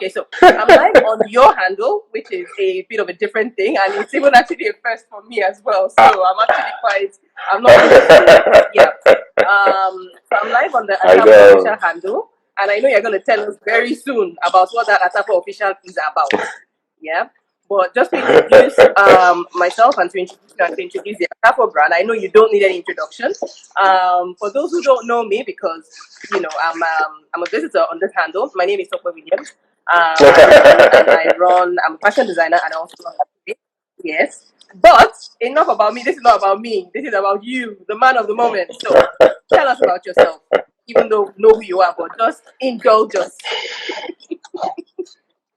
Okay, so I'm live on your handle, which is a bit of a different thing, and it's even actually a first for me as well. So I'm not used to it. Yeah. So I'm live on the Atafo official handle, and I know you're going to tell us very soon about what that Atafo official is about. Yeah. But just to introduce myself and to introduce the Atafo brand, I know you don't need any introduction. For those who don't know me, because I'm a visitor on this handle. My name is Tokwe Williams, and I'm a fashion designer, and I also run a yes. But enough about me. This is not about me. This is about you, the man of the moment. So tell us about yourself, even though you know who you are, but just indulge us.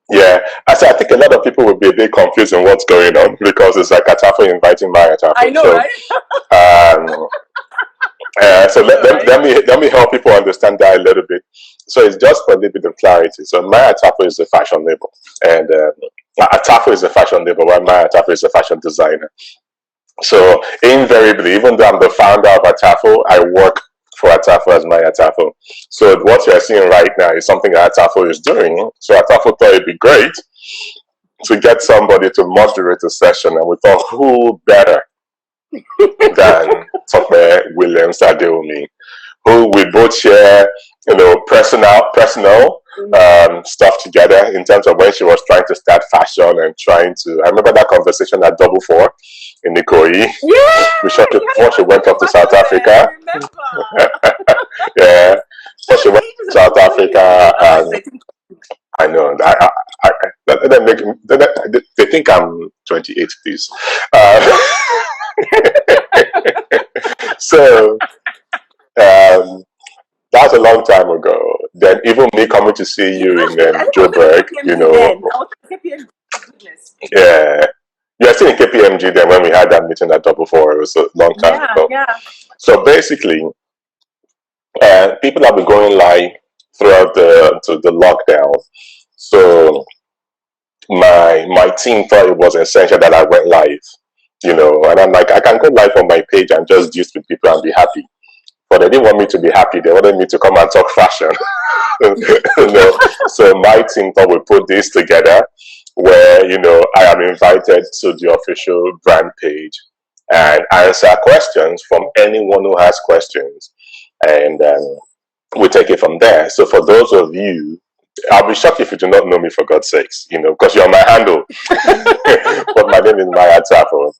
Yeah, I think a lot of people will be a bit confused on what's going on because it's like Atafo inviting Mai Atafo. I know, so, right? So let me help people understand that a little bit. So it's just for a little bit of clarity. So Mai Atafo is the fashion label, and Atafo is a fashion label, while Mai Atafo is a fashion designer. So invariably, even though I'm the founder of Atafo, I work for Atafo as Mai Atafo. So what you're seeing right now is something that Atafo is doing. So Atafo thought it'd be great to get somebody to moderate a session, and we thought, who better than Tokwe Williams Adeomi, who we both share, personal stuff together in terms of when she was trying to start fashion and trying to. I remember that conversation at Double Four in Ikoyi. Yeah, we shot it before she went up to South Africa. Yeah, before she went to South Africa. I know. They think I'm 28, please. So that's a long time ago. Then even me coming to see you in Joburg, Yeah. You're still in KPMG then when we had that meeting at Double Four. It was a long time ago. Yeah. So basically, people have been going live throughout the lockdown. So my team thought it was essential that I went live, and I'm like, I can go live on my page and just gist with people and be happy. But they didn't want me to be happy. They wanted me to come and talk fashion. So my team thought we put this together where, I am invited to the official brand page and answer questions from anyone who has questions. And we take it from there. So for those of you, I'll be shocked if you do not know me, for God's sakes, because you're my handle. But my name is Mai Atafo,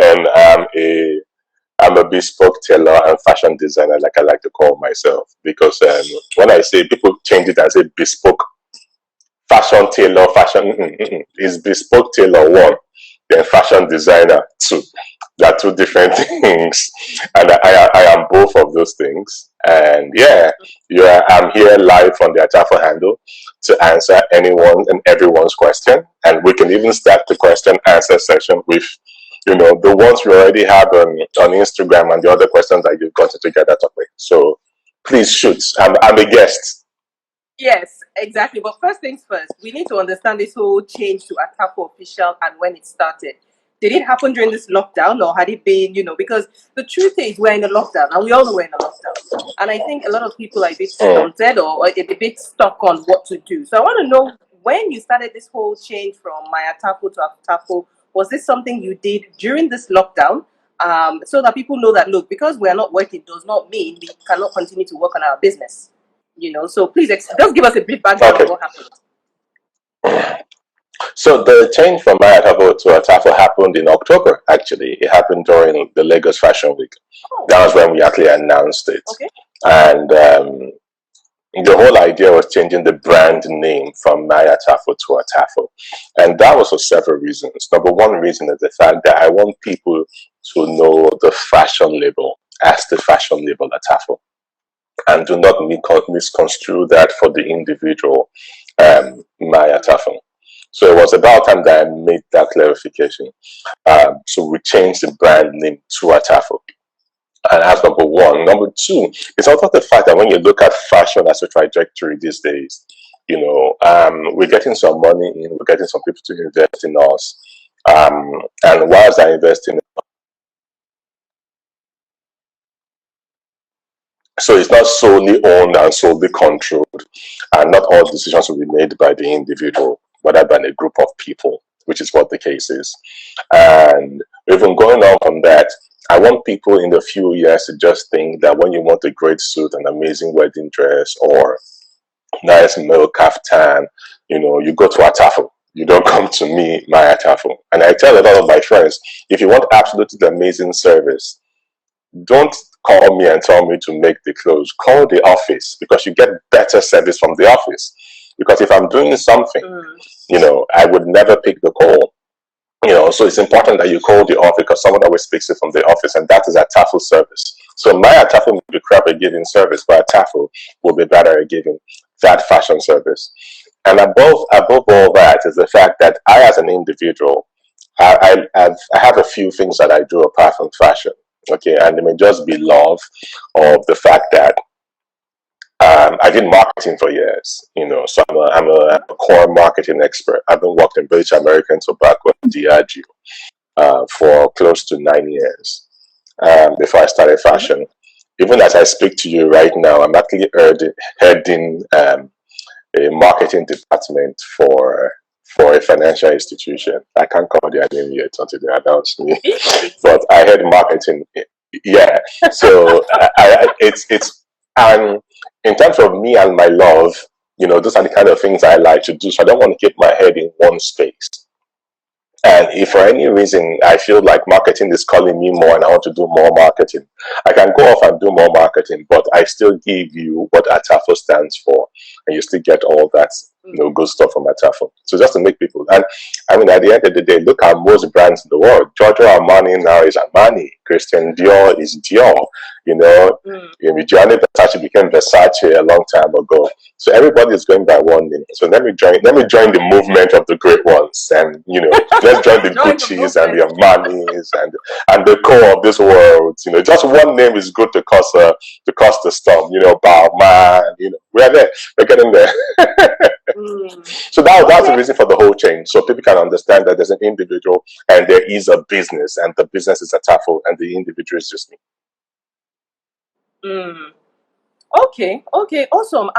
and I'm a bespoke tailor and fashion designer, like I like to call myself, because when I say, people change it and say bespoke fashion tailor, is bespoke tailor 1, then fashion designer 2. They're 2 different things, and I am both of those things. And I'm here live on the Atafo handle to answer anyone and everyone's question, and we can even start the question answer session with the ones we already have on Instagram and the other questions that you've got together. So please shoot. I'm a guest. Yes, exactly. But first things first, we need to understand this whole change to Atafo official and when it started. Did it happen during this lockdown, or had it been, because the truth is we're in a lockdown, and we all know we're in a lockdown. And I think a lot of people are a bit stunted or a bit stuck on what to do. So I want to know, when you started this whole change from Mai Atafo to Atafo, was this something you did during this lockdown? So that people know that, look, because we are not working does not mean we cannot continue to work on our business. So please just give us a brief background of what happened. So the change from Mai Atafo to Atafo happened in October, actually. It happened during the Lagos Fashion Week. That was when we actually announced it. Okay. And the whole idea was changing the brand name from Mai Atafo to Atafo. And that was for several reasons. Number one reason is the fact that I want people to know the fashion label as the fashion label Atafo, and do not misconstrue that for the individual Mai Atafo. So it was about time that I made that clarification. So we changed the brand name to Atafo. And that's number one. Number two, it's also the fact that when you look at fashion as a trajectory these days, we're getting some money in, we're getting some people to invest in us. And whilst I invest in, so it's not solely owned and solely controlled. And not all decisions will be made by the individual, rather than a group of people, which is what the case is. And even going on from that, I want people in a few years to just think that when you want a great suit, an amazing wedding dress, or nice male kaftan, you go to Atafo. You don't come to me, Mai Atafo. And I tell a lot of my friends, if you want absolutely amazing service, don't call me and tell me to make the clothes. Call the office, because you get better service from the office. Because if I'm doing something, I would never pick the call. So it's important that you call the office, because someone always speaks it from the office, and that is Atafo service. So my Atafo will be crap at giving service, but Atafo will be better at giving that fashion service. And above all that is the fact that I, as an individual, I have a few things that I do apart from fashion. Okay, and it may just be love of the fact that I did marketing for years, so I'm a core marketing expert. I've been working in British American Tobacco and Diageo for close to 9 years before I started fashion. Even as I speak to you right now, I'm actually heading a marketing department for a financial institution. I can't call their name yet until they announce me, but I head marketing. Yeah, so it's and in terms of me and my love, those are the kind of things I like to do. So I don't want to keep my head in one space. And if for any reason I feel like marketing is calling me more and I want to do more marketing, I can go off and do more marketing, but I still give you what Atafo stands for, and you still get all that good stuff from Atafo. So just to make people, and I mean, at the end of the day, look at most brands in the world. Giorgio Armani now is Armani. Christian Dior is Dior. Gianni Versace became Versace a long time ago. So everybody is going by one name. So let me join the movement of the great ones, and let's join the Gucci's and the Armanis and the core of this world. Just one name is good to cause the storm. Bauman. We're there. We're getting there. So that's the reason for the whole change. So people can understand that there's an individual and there is a business, and the business is Atafo and the individual is just me. Okay, awesome.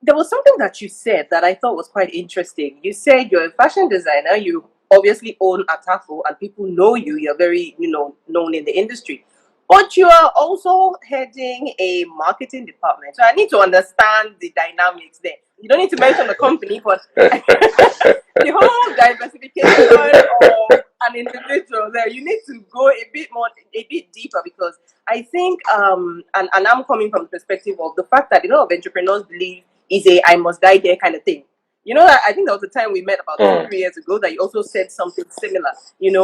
There was something that you said that I thought was quite interesting. You said you're a fashion designer, you obviously own Atafo, and people know you, you're very, known in the industry. But you are also heading a marketing department. So I need to understand the dynamics there. You don't need to mention the company, but the whole diversification of an individual there, you need to go a bit deeper, because I think and I'm coming from the perspective of the fact that a lot of entrepreneurs believe is a I must die there kind of thing. I think there was a time we met about 2-3 years ago that you also said something similar.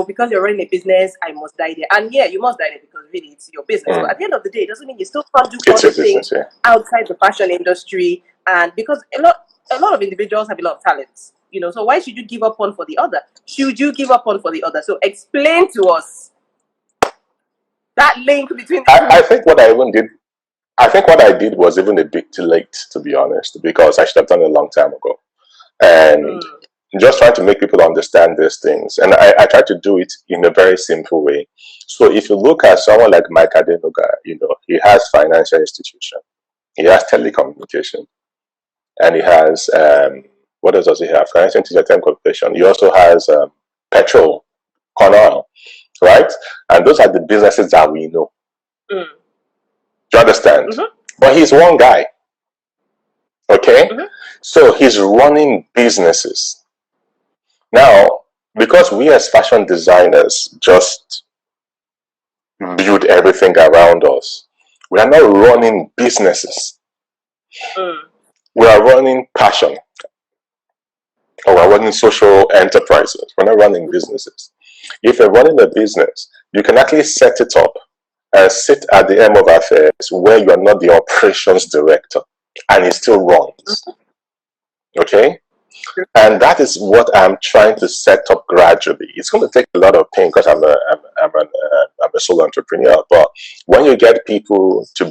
Because you're running a business, I must die there. And yeah, you must die there because really it's your business. But at the end of the day, it doesn't mean you still can't do other things outside the fashion industry. And because a lot of individuals have a lot of talents. So why should you give up one for the other? Should you give up one for the other? So explain to us that link between the two. I think what I did was even a bit too late, to be honest, because I should have done it a long time ago. And just trying to make people understand these things. And I try to do it in a very simple way. So if you look at someone like Mike Adenoga, he has financial institution, he has telecommunication, and he has what else does he have? Financial institution, telecommunication. He also has petrol, corn oil, right? And those are the businesses that we know. Do you understand? But he's one guy. Okay? So he's running businesses. Now, because we as fashion designers just build everything around us, we are not running businesses. We are running passion, or we're running social enterprises. We're not running businesses. If you're running a business, you can actually set it up and sit at the end of affairs where you are not the operations director, and it still runs. Okay? And that is what I'm trying to set up gradually. It's going to take a lot of pain because I'm a solo entrepreneur. But when you get people to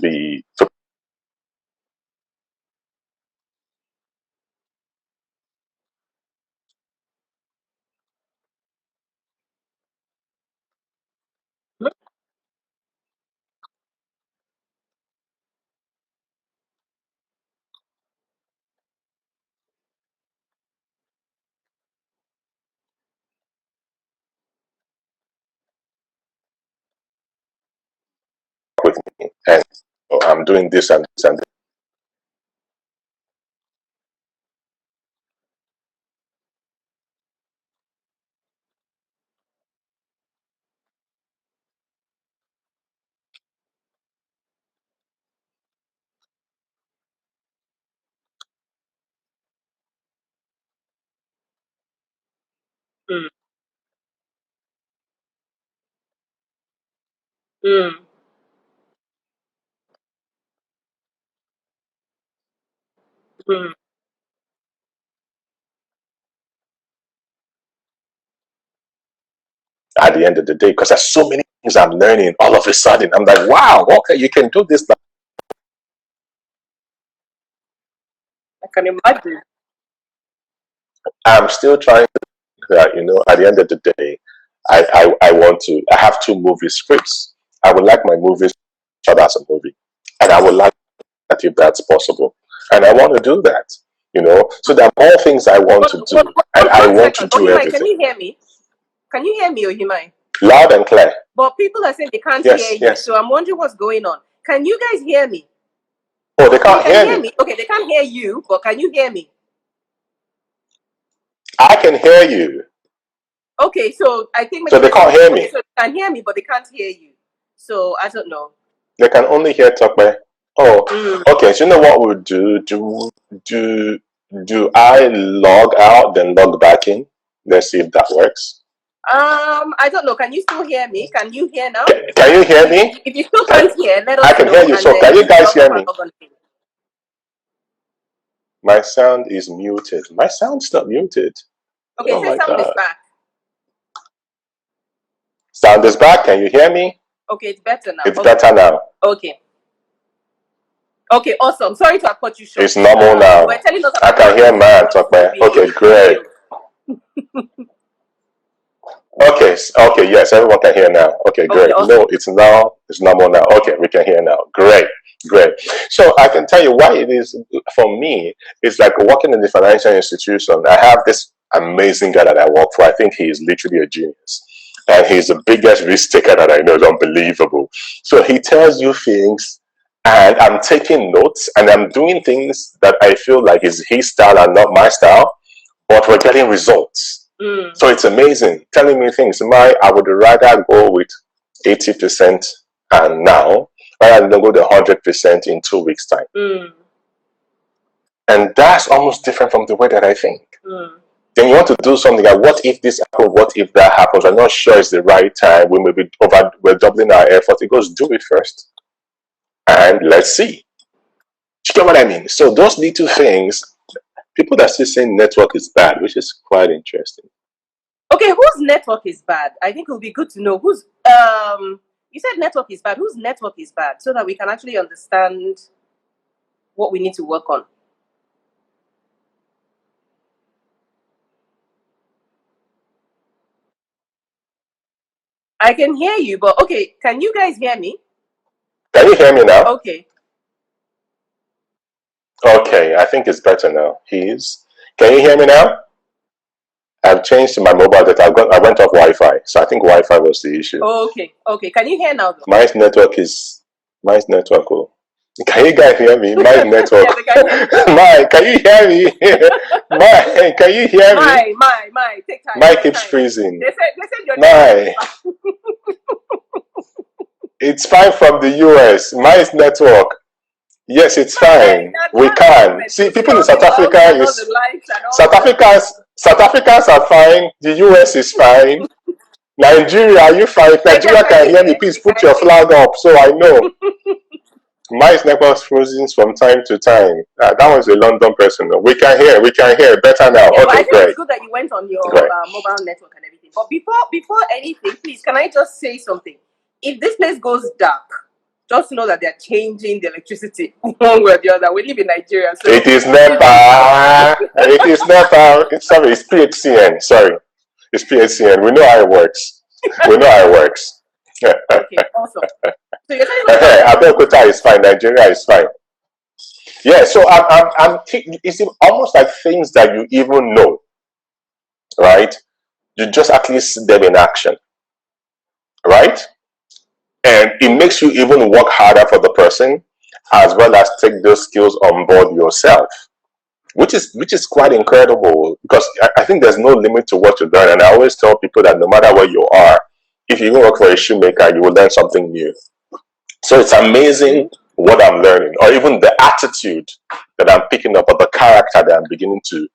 with me, and I'm doing this and this and this. Mm. Mm. Mm. At the end of the day, because there's so many things I'm learning all of a sudden. I'm like, wow, okay, you can do this now. I can imagine. I'm still trying to, at the end of the day, I have two movie scripts. I would like my movies shot as a movie. And I would like that if that's possible. And I want to do that, So there are more things I want to do. And I want to do everything. Can you hear me? Can you hear me, Ohimai? Loud and clear. But people are saying they can't hear you. Yes. So I'm wondering what's going on. Can you guys hear me? Oh, they can't hear me. Okay, they can't hear you, but can you hear me? I can hear you. Okay, so I think so they can't hear me. So they can hear me, but they can't hear you. So I don't know. They can only hear Tokwe. Oh, okay. So you know what we'll do? Do I log out then log back in? Let's see if that works. I don't know. Can you still hear me? Can you hear now? Can you hear me? If you still can't hear, let us know. I can hear you. So can you guys hear me? My sound is muted. My sound's not muted. Okay, say sound is back. Sound is back. Can you hear me? Okay, it's better now. It's better now. Okay. Okay, awesome. Sorry to have cut you short. It's normal now. I can hear man talk, man. Okay, great. Okay, yes, everyone can hear now. Okay, great. Awesome. No, it's normal now. Okay, we can hear now. Great. So I can tell you why it is, for me, it's like working in the financial institution. I have this amazing guy that I work for. I think he is literally a genius. And he's the biggest risk taker that I know. It's unbelievable. So he tells you things, and I'm taking notes, and I'm doing things that I feel like is his style and not my style, but we're getting results. So it's amazing. Telling me things. I would rather go with 80% and now, rather than go to 100% in 2 weeks' time. And that's almost different from the way that I think. Then you want to do something like, what if this happens? What if that happens? I'm not sure it's the right time. We may be we're doubling our effort. It goes, do it first. And let's see. You know what I mean? So those little things, people that still saying network is bad, which is quite interesting. Okay, whose network is bad? I think it would be good to know whose. You said network is bad. Whose network is bad, so that we can actually understand what we need to work on. I can hear you, but okay, can you guys hear me? Can you hear me now? Okay. Okay, I think it's better now. Can you hear me now? I've changed to my mobile data. I went off Wi-Fi, so I think Wi-Fi was the issue. Okay. Can you hear now, though? My network. Oh. Can you guys hear me? My network. My, can you hear me? My, can you hear me? My, take time. My keeps freezing. They said your My. It's fine from the US. My network. Yes, it's fine. We can. See, people in South Africa South Africans are fine. The US is fine. Nigeria, are you fine? If Nigeria can hear me, please put your flag up so I know. My network freezing from time to time. That was a London person. We can hear better now. Yeah, okay, I think it's good that you went on your mobile network and everything. But before anything, please, can I just say something? If this place goes dark, just know that they're changing the electricity one way or the other. We live in Nigeria, so it is NEPA. It is NEPA. Sorry, it's PHCN. Sorry, it's PHCN. We know how it works. Okay, awesome. So you're saying Abeokuta is fine. Nigeria is fine. Yeah. So it's almost like things that you even know, right? You just at least see them in action, right? And it makes you even work harder for the person, as well as take those skills on board yourself, which is quite incredible, because I think there's no limit to what you learn. And I always tell people that no matter where you are, if you work for a shoemaker, you will learn something new. So it's amazing what I'm learning, or even the attitude that I'm picking up, or the character that I'm beginning to,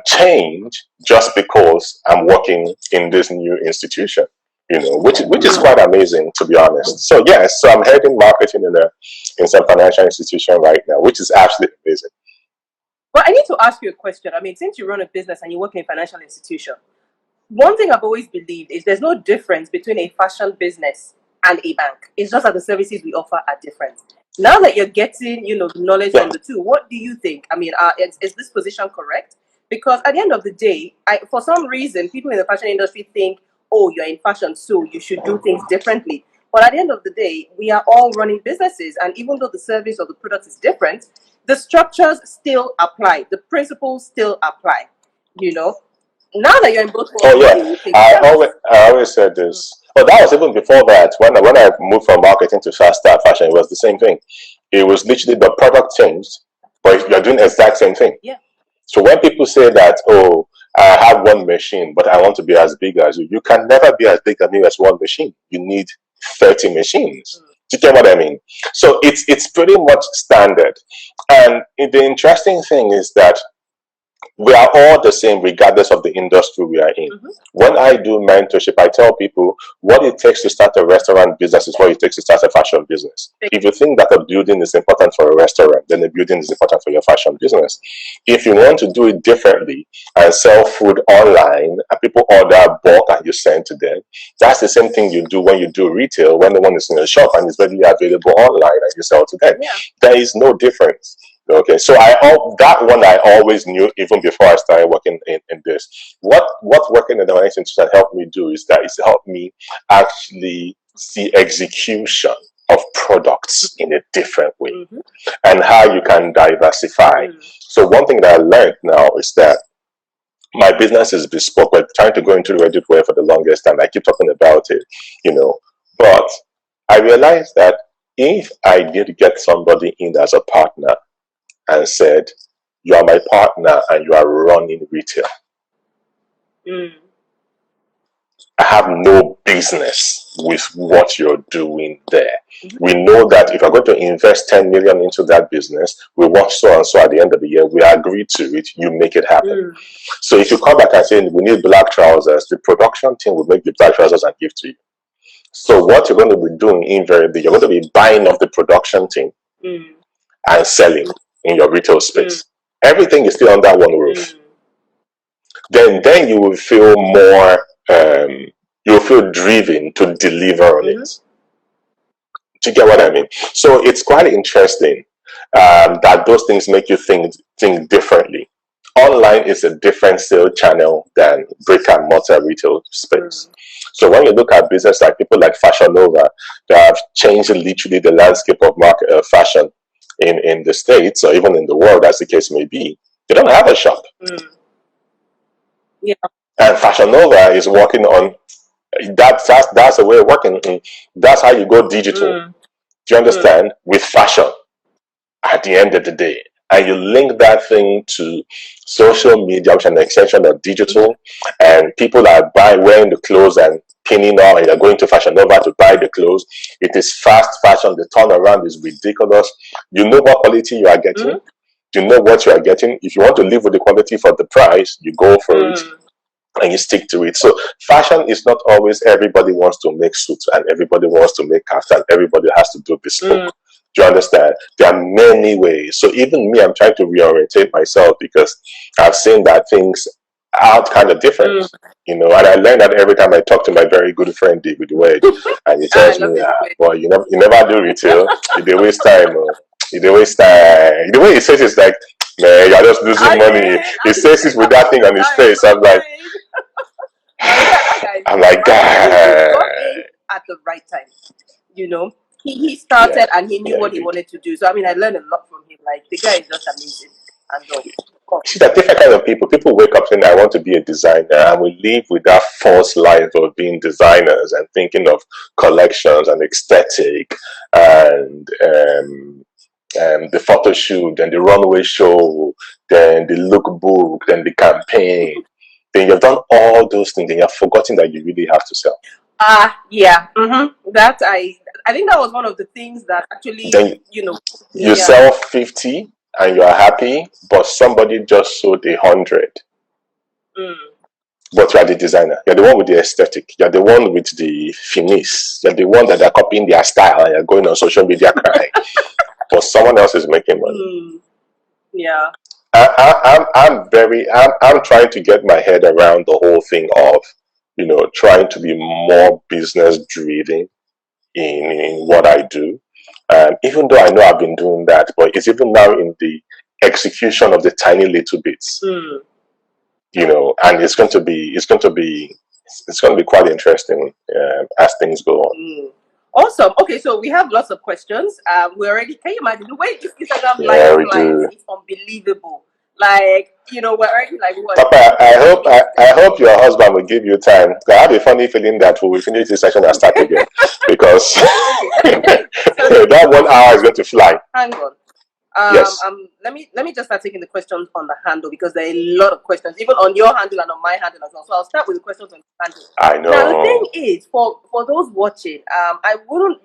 change just because I'm working in this new institution. Which is quite amazing, to be honest. So yes, so I'm heading marketing in some financial institution right now, which is absolutely amazing. But I need to ask you a question. I mean, since you run a business and you work in a financial institution, one thing I've always believed is there's no difference between a fashion business and a bank. It's just that the services we offer are different. Now that you're getting, knowledge from the two, what do you think? I mean, is this position correct? Because at the end of the day, for some reason, people in the fashion industry think, oh, you're in fashion, so you should do things differently. But at the end of the day, we are all running businesses. And even though the service or the product is different, the structures still apply. The principles still apply, Now that you're in both worlds, what do you think? I always said this. But that was even before that. When I moved from marketing to fast style fashion, it was the same thing. It was literally the product changed, but you're doing the exact same thing. Yeah. So when people say that, oh, I have one machine, but I want to be as big as you, you can never be as big as me as one machine. You need 30 machines. Do you get what I mean? So it's pretty much standard. And the interesting thing is that we are all the same regardless of the industry we are in. When I do mentorship, I tell people what it takes to start a restaurant business is what it takes to start a fashion business. If you think that a building is important for a restaurant, then a building is important for your fashion business. If you want to do it differently and sell food online and people order bulk and you send to them, that's the same thing you do when you do retail, when the one is in a shop and is readily available online and you sell to them. Yeah. There is no difference. Okay, so that one I always knew even before I started working in this. What working in the financial institution helped me do is that it's helped me actually see execution of products in a different way and how you can diversify. So one thing that I learned now is that my business is bespoke. We're trying to go into the Reddit way for the longest time. I keep talking about it, but I realized that if I did get somebody in as a partner and said, you are my partner and you are running retail, I have no business with what you're doing there. We know that if I'm going to invest 10 million into that business, we want so and so at the end of the year, we agree to it, you make it happen. So if you come back and say, we need black trousers, the production team will make the black trousers and give to you. So what you're going to be doing invariably, you're going to be buying off the production team and selling in your retail space. Everything is still under one roof. Then you will feel more, you'll feel driven to deliver on it. Do you get what I mean? So it's quite interesting that those things make you think differently. Online is a different sale channel than brick and mortar retail space. So when you look at business like people like Fashion Nova, they have changed literally the landscape of market fashion in the States or even in the world, as the case may be. They don't have a shop. Yeah. And Fashion Nova is working on that's a way of working. That's how you go digital. Do you understand? With fashion at the end of the day. And you link that thing to social media, which is an extension of digital, and people are wearing the clothes and pinning on, and you're going to Fashion Nova to buy the clothes. It is fast fashion. The turnaround is ridiculous. You know what quality you are getting. You know what you are getting. If you want to live with the quality for the price, you go for it. And you stick to it. So fashion is not always everybody wants to make suits and everybody wants to make kaftan. Everybody has to do bespoke. Do you understand? There are many ways. So even me, I'm trying to reorientate myself because I've seen that things are kind of different. And I learned that every time I talk to my very good friend David Wej, and he tells me, well, you never do retail. You dey waste time. You dey waste time. The way he says it's like, man, you're just losing money. He says it with that thing on his face. I'm like, God. At the right time, he started and he knew what he wanted to do. So I mean, I learned a lot from him. Like the guy is just amazing. And See, that different kind of people. People wake up saying, "I want to be a designer," and we live with that false life of being designers and thinking of collections and aesthetic and the photo shoot and the runway show, then the lookbook, then the campaign. Then you've done all those things, and you've forgotten that you really have to sell. Yeah. That I think that was one of the things that actually, Then you sell 50 and you are happy, but somebody just sold 100. But you are the designer. You're the one with the aesthetic. You're the one with the finesse. You're the one that are copying their style and you're going on social media crying. But someone else is making money. Yeah. I'm trying to get my head around the whole thing of, trying to be more business driven in what I do. Even though I know I've been doing that, but it's even now in the execution of the tiny little bits. And it's going to be quite interesting as things go on. Awesome. Okay, so we have lots of questions. Can you imagine the way this Instagram live flies is unbelievable. Like, we're already like what? Papa, I hope your husband will give you time. I have a funny feeling that we will finish this session and start again because that 1 hour is going to fly. Hang on. Yes. Let me just start taking the questions on the handle because there are a lot of questions, even on your handle and on my handle as well. So I'll start with the questions on the handle. I know. Now the thing is, for those watching, I won't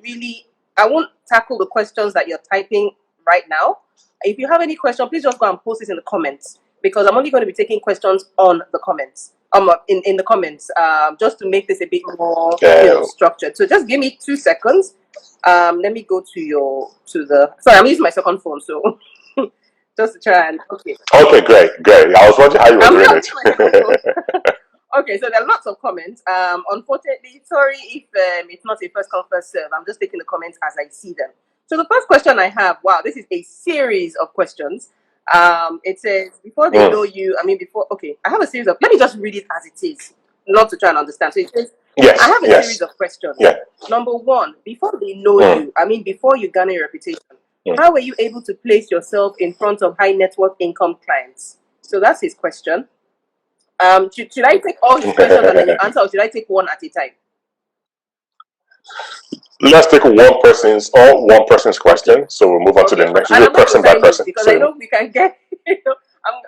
tackle the questions that you're typing right now. If you have any question, please just go and post it in the comments because I'm only going to be taking questions on the comments. In the comments, just to make this a bit more structured. So just give me 2 seconds. Let me go to sorry, I'm using my second phone, so just to try and okay, great. I was wondering how you were doing it. Okay, so there are lots of comments. Unfortunately, sorry if it's not a first come first serve. I'm just taking the comments as I see them. So the first question I have, wow, this is a series of questions. It says, before they know you, I have a series of, let me just read it as it is, not to try and understand. So it says, yes, I have a series of questions. Yeah. Number one, before they know you, before you garner your reputation, how were you able to place yourself in front of high net worth income clients? So that's his question. Should I take all his questions and then you answer, or should I take one at a time? Let's take one person's question. So we'll move on to the next. We'll do person by person. Because I know we can get. I'm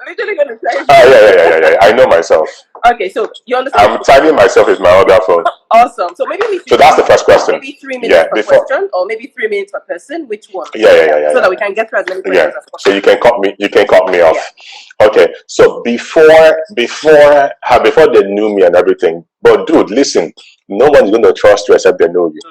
literally going to try. Yeah. I know myself. Okay, so you understand. I'm typing myself with my other phone. Awesome. So maybe we. So that's the first question. Maybe 3 minutes per question, or maybe 3 minutes per person. Which one? Yeah. So that we can get through as many questions as possible. So you can cut me. You can cut me off. Yeah. Okay. So before they knew me and everything, but dude, listen. No one's going to trust you except they know you.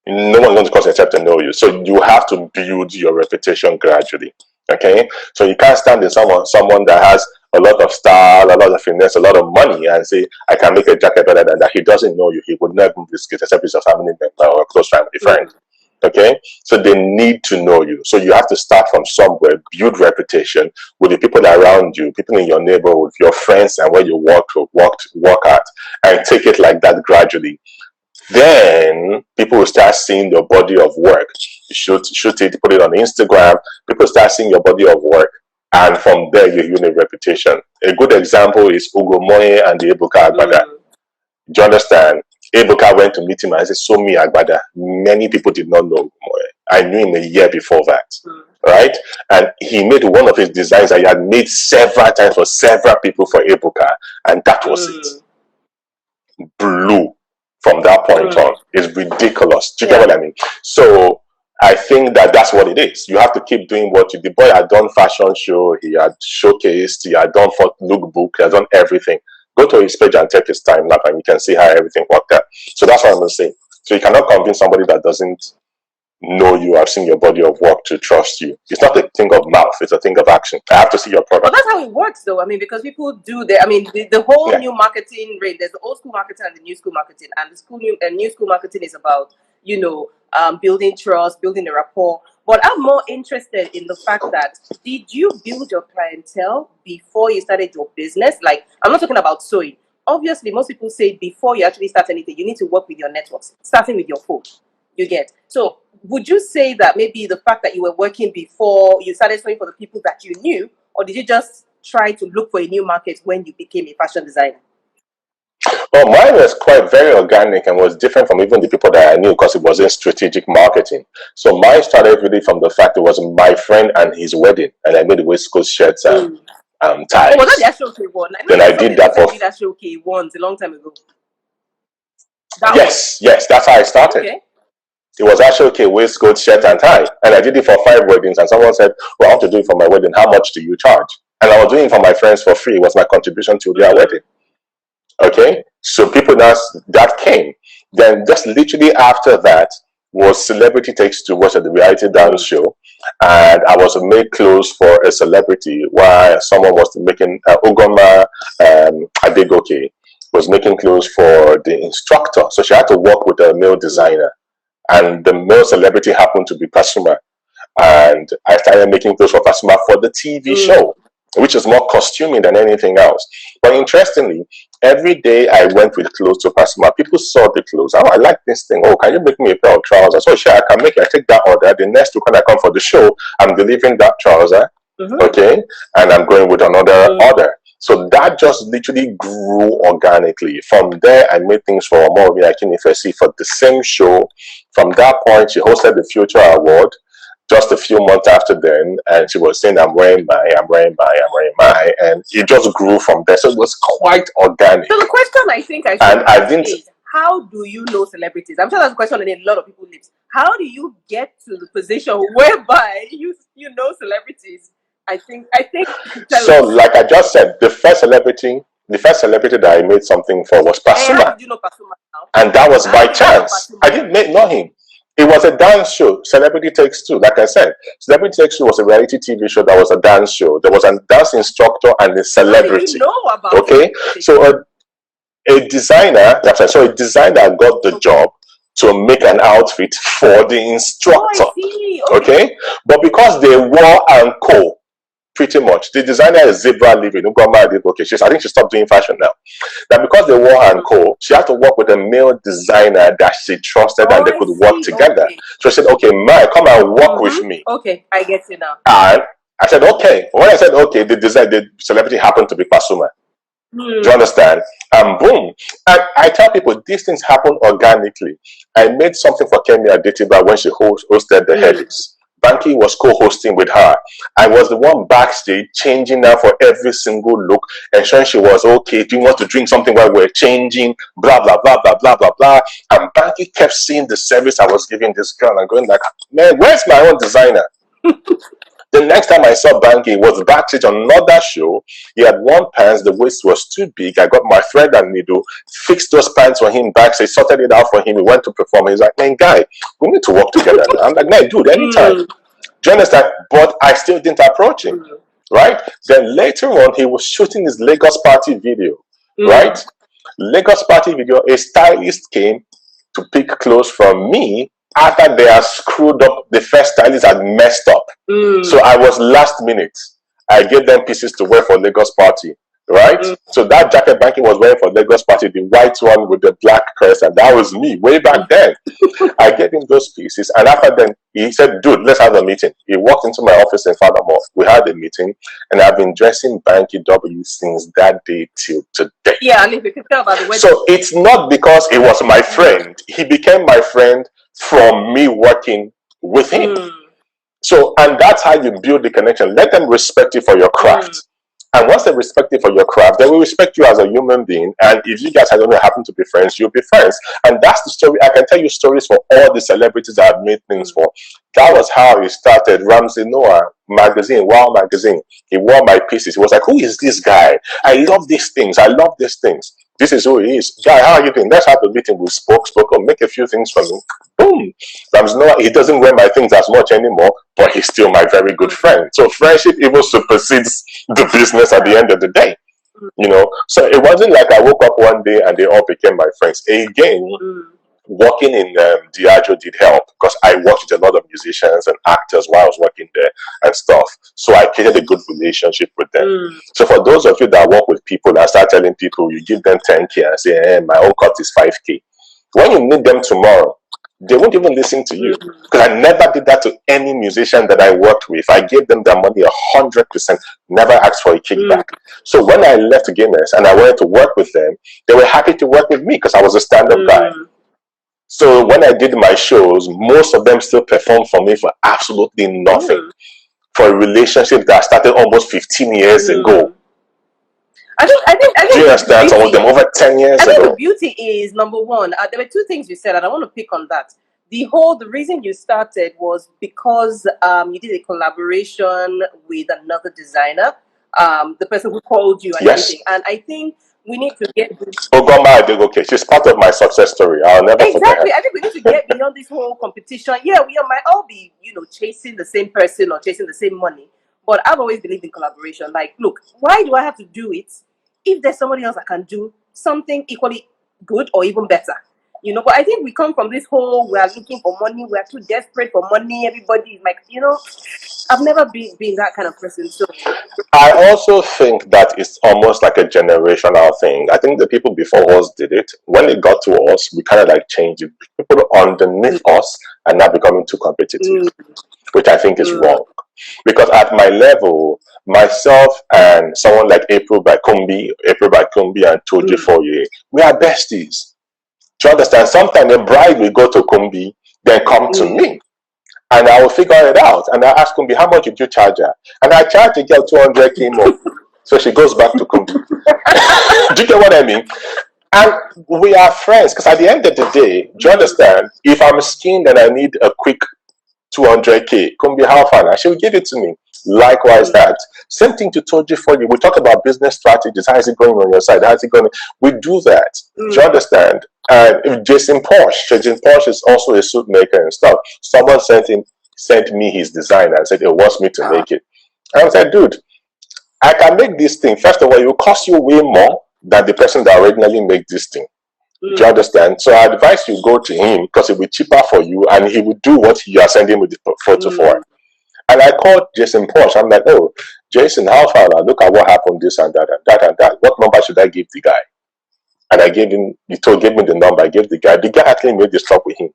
No one's going to trust you except they know you. So you have to build your reputation gradually. Okay? So you can't stand in someone that has a lot of style, a lot of finesse, a lot of money and say, I can make a jacket better than that. He doesn't know you. He would never move this case except he's a family member or a close family friend. Okay? So they need to know you. So you have to start from somewhere, build reputation with the people around you, people in your neighborhood, your friends and where you work at, and take it like that gradually. Then people will start seeing your body of work. You shoot it, put it on Instagram. People start seeing your body of work. And from there, you build a reputation. A good example is Ugo Moye and the Ebuka Agbada. Do you understand? Ebuka went to meet him and said, "So me Agbada." Many people did not know Ugo Moye. I knew him a year before that. Right? And he made one of his designs that he had made several times for several people for Ebuka. And that was it. Blew from that point on. It's ridiculous. Do you get what I mean? So I think that's what it is. You have to keep doing what the boy had done fashion show, he had showcased, he had done for lookbook, he has done everything. Go to his page and take his time lap and you can see how everything worked out. So that's what I'm going to say. So you cannot convince somebody that doesn't know you, have seen your body of work to trust you. It's not a thing of mouth, it's a thing of action. I have to see your product. But that's how it works though. Because people do the whole new marketing rate, there's the old school marketing and the new school marketing. And the new school marketing is about, building trust, building a rapport. But I'm more interested in the fact that, did you build your clientele before you started your business? Like, I'm not talking about sewing. Obviously, most people say before you actually start anything, you need to work with your networks, starting with your phone. You get. So would you say that maybe the fact that you were working before you started sewing for the people that you knew, or did you just try to look for a new market when you became a fashion designer? Well, mine was quite very organic and was different from even the people that I knew because it wasn't strategic marketing. So mine started really from the fact it was my friend and his wedding, and I made the West Coast shirts and ties. Oh, was that the Ashoke one? Then I did that for Ashoke once a long time ago. Yes, that's how I started. Okay. It was actually okay, waistcoat, shirt, and tie. And I did it for 5 weddings. And someone said, well, I want to do it for my wedding. How much do you charge? And I was doing it for my friends for free. It was my contribution to their wedding. Okay? So people now, that came. Then just literally after that was Celebrity Takes Two, was at the reality dance show. And I was made clothes for a celebrity while someone was making, Ugoma Adegoke was making clothes for the instructor. So she had to work with a male designer. And the male celebrity happened to be Pasuma. And I started making clothes for Pasuma for the TV show, which is more costuming than anything else. But interestingly, every day I went with clothes to Pasuma. People saw the clothes. Oh, I like this thing. Oh, can you make me a pair of trousers? Oh, sure, I can make it. I take that order. The next week when I come for the show, I'm delivering that trouser. Okay. And I'm going with another order. So that just literally grew organically. From there, I made things for Omori Akinifesi for the same show. From that point, she hosted the Future Award just a few months after then, and she was saying, I'm wearing my, and it just grew from there. So it was quite organic. So the question I think I should ask is, how do you know celebrities? I'm sure that's a question on a lot of people's lips. How do you get to the position whereby you know celebrities? I think. So, like I just said, the first celebrity that I made something for was Pasuma. How did you know Pasuma now? And that was by chance. I didn't know him. It was a dance show, Celebrity Takes Two. Like I said, Celebrity Takes Two was a reality TV show that was a dance show. There was a dance instructor and a celebrity. How did you know about okay, so a designer got the job to make an outfit for the instructor. Okay, but because they wore and co. Pretty much. The designer is Zebra Living. Okay, I think she stopped doing fashion now. Now, because they wore and co, she had to work with a male designer that she trusted and they could work together. So she said, okay, Mai, come and work with me. Okay, I get you now. And I said, okay. When I said, okay, the celebrity happened to be Pasuma. Do you understand? And boom. And I tell people, these things happen organically. I made something for Kemi Adetiba when she hosted the Headies. Banky was co-hosting with her. I was the one backstage changing her for every single look, ensuring she was okay. Do you want to drink something while we're changing? Blah, blah, blah, blah, blah, blah, blah. And Banky kept seeing the service I was giving this girl and going like, man, where's my own designer? The next time I saw Banky was backstage on another show. He had one pants, the waist was too big. I got my thread and needle, fixed those pants for him backstage, sorted it out for him. He went to perform. He's like, man, guy, we need to work together now. I'm like, man, dude, anytime. Do you understand? But I still didn't approach him, right? Then later on, he was shooting his Lagos party video, right? Lagos party video, a stylist came to pick clothes from me after they had screwed up. The first stylist had messed up. So I was last minute. I gave them pieces to wear for Lagos party, right? So that jacket Banky was wearing for Lagos party, the white one with the black crest, and that was me way back then. I gave him those pieces, and after then, he said, dude, let's have a meeting. He walked into my office in Furthermore. We had a meeting, and I've been dressing Banky W since that day till today. Yeah, and if you can tell about the wedding. So it's not because he was my friend. He became my friend from me working with him. So, and that's how you build the connection. Let them respect you for your craft. And once they respect you for your craft, they will respect you as a human being. And if you guys happen to be friends, you'll be friends. And that's the story. I can tell you stories for all the celebrities I've made things for. That was how it started. Ramsey Noah magazine, Wow magazine. He wore my pieces. He was like, who is this guy? I love these things. I love these things. This is who he is. Guy, how are you doing? Let's have a meeting. We spoke, make a few things for me. Boom. Ramsey Noah, he doesn't wear my things as much anymore, but he's still my very good friend. So friendship even supersedes the business at the end of the day. You know, so it wasn't like I woke up one day and they all became my friends. Again, working in Diageo did help because I worked with a lot of musicians and actors while I was working there and stuff. So I created a good relationship with them. So for those of you that work with people and start telling people you give them 10K and say, hey, my own cut is 5K. When you need them tomorrow, they won't even listen to you. Because I never did that to any musician that I worked with. I gave them their money 100%, never asked for a kickback. So when I left Guinness and I wanted to work with them, they were happy to work with me because I was a stand-up guy. So when I did my shows, most of them still performed for me for absolutely nothing. For a relationship that started almost 15 years ago. I think Do you understand? Some of them over 10 years ago. I think the beauty is, number one, there were two things you said, and I want to pick on that. The reason you started was because you did a collaboration with another designer, the person who called you and everything. And I think we need to get this. Okay, she's part of my success story. I'll never forget her. I think we need to get beyond this whole competition. Yeah, we might all be, chasing the same person or chasing the same money. But I've always believed in collaboration. Like, look, why do I have to do it if there's somebody else that can do something equally good or even better? But I think we come from this whole, we are looking for money, we are too desperate for money, everybody is like, I've never been that kind of person. So I also think that it's almost like a generational thing. I think the people before us did it. When it got to us, we kind of like changed it. People underneath us are now becoming too competitive, which I think is wrong. Because at my level, myself and someone like April Bakumbi and Toji Foye, we are besties. Do you understand? Sometimes a bride will go to Kumbi, then come to me. And I will figure it out. And I ask Kumbi, how much did you charge her? And I charge the girl 200k more. So she goes back to Kumbi. Do you get what I mean? And we are friends. Because at the end of the day, do you understand? If I'm skinned and I need a quick 200k, Kumbi, how far? And she will give it to me. Likewise, that. Same thing to Toji for you. We talk about business strategies. How is it going on your side? How is it going? We do that. Do you understand? And Jason Porsche is also a suit maker and stuff. Someone sent me his design and said he wants me to make it. I said, dude, I can make this thing. First of all, it will cost you way more than the person that originally made this thing. Do you understand? So I advise you go to him because it will be cheaper for you and he will do what you are sending with the photo for. And I called Jason Porsche. I'm like, oh, Jason, how far now? Look at what happened, this and that and that and that. What number should I give the guy? And I gave him, gave me the number. I gave the guy. The guy actually made the stuff with him.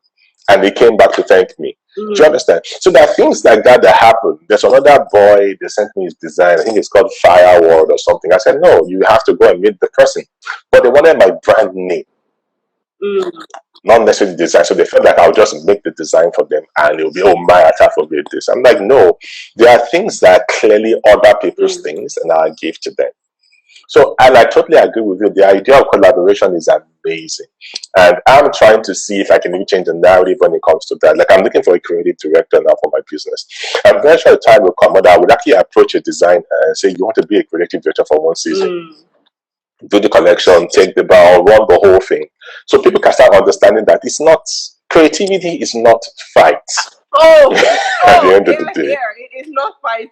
And he came back to thank me. Do you understand? So there are things like that happen. There's another boy, they sent me his design. I think it's called Fireworld or something. I said, no, you have to go and meet the person. But they wanted my brand name. Not necessarily design. So they felt like I'll just make the design for them and it'll be, oh, Mai Atafo did this. I'm like, no, there are things that are clearly other people's things and I'll give to them. So, and I totally agree with you. The idea of collaboration is amazing. And I'm trying to see if I can even change the narrative when it comes to that. Like, I'm looking for a creative director now for my business. I'm very sure the time will come when I would actually approach a designer and say, you want to be a creative director for one season? Do the collection, take the ball, run the whole thing. So people can start understanding that it's not, creativity is not fight. At the end of the day. It is not fight.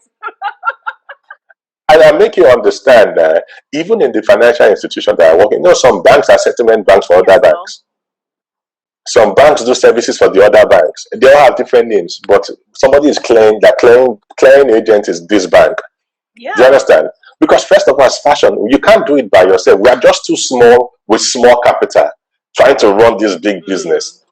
And I make you understand that even in the financial institution that I work in, some banks are settlement banks for other banks. Some banks do services for the other banks. They all have different names, but somebody is claiming that clearing agent is this bank. Do you understand? Because first of all, as fashion, you can't do it by yourself. We are just too small with small capital trying to run this big business.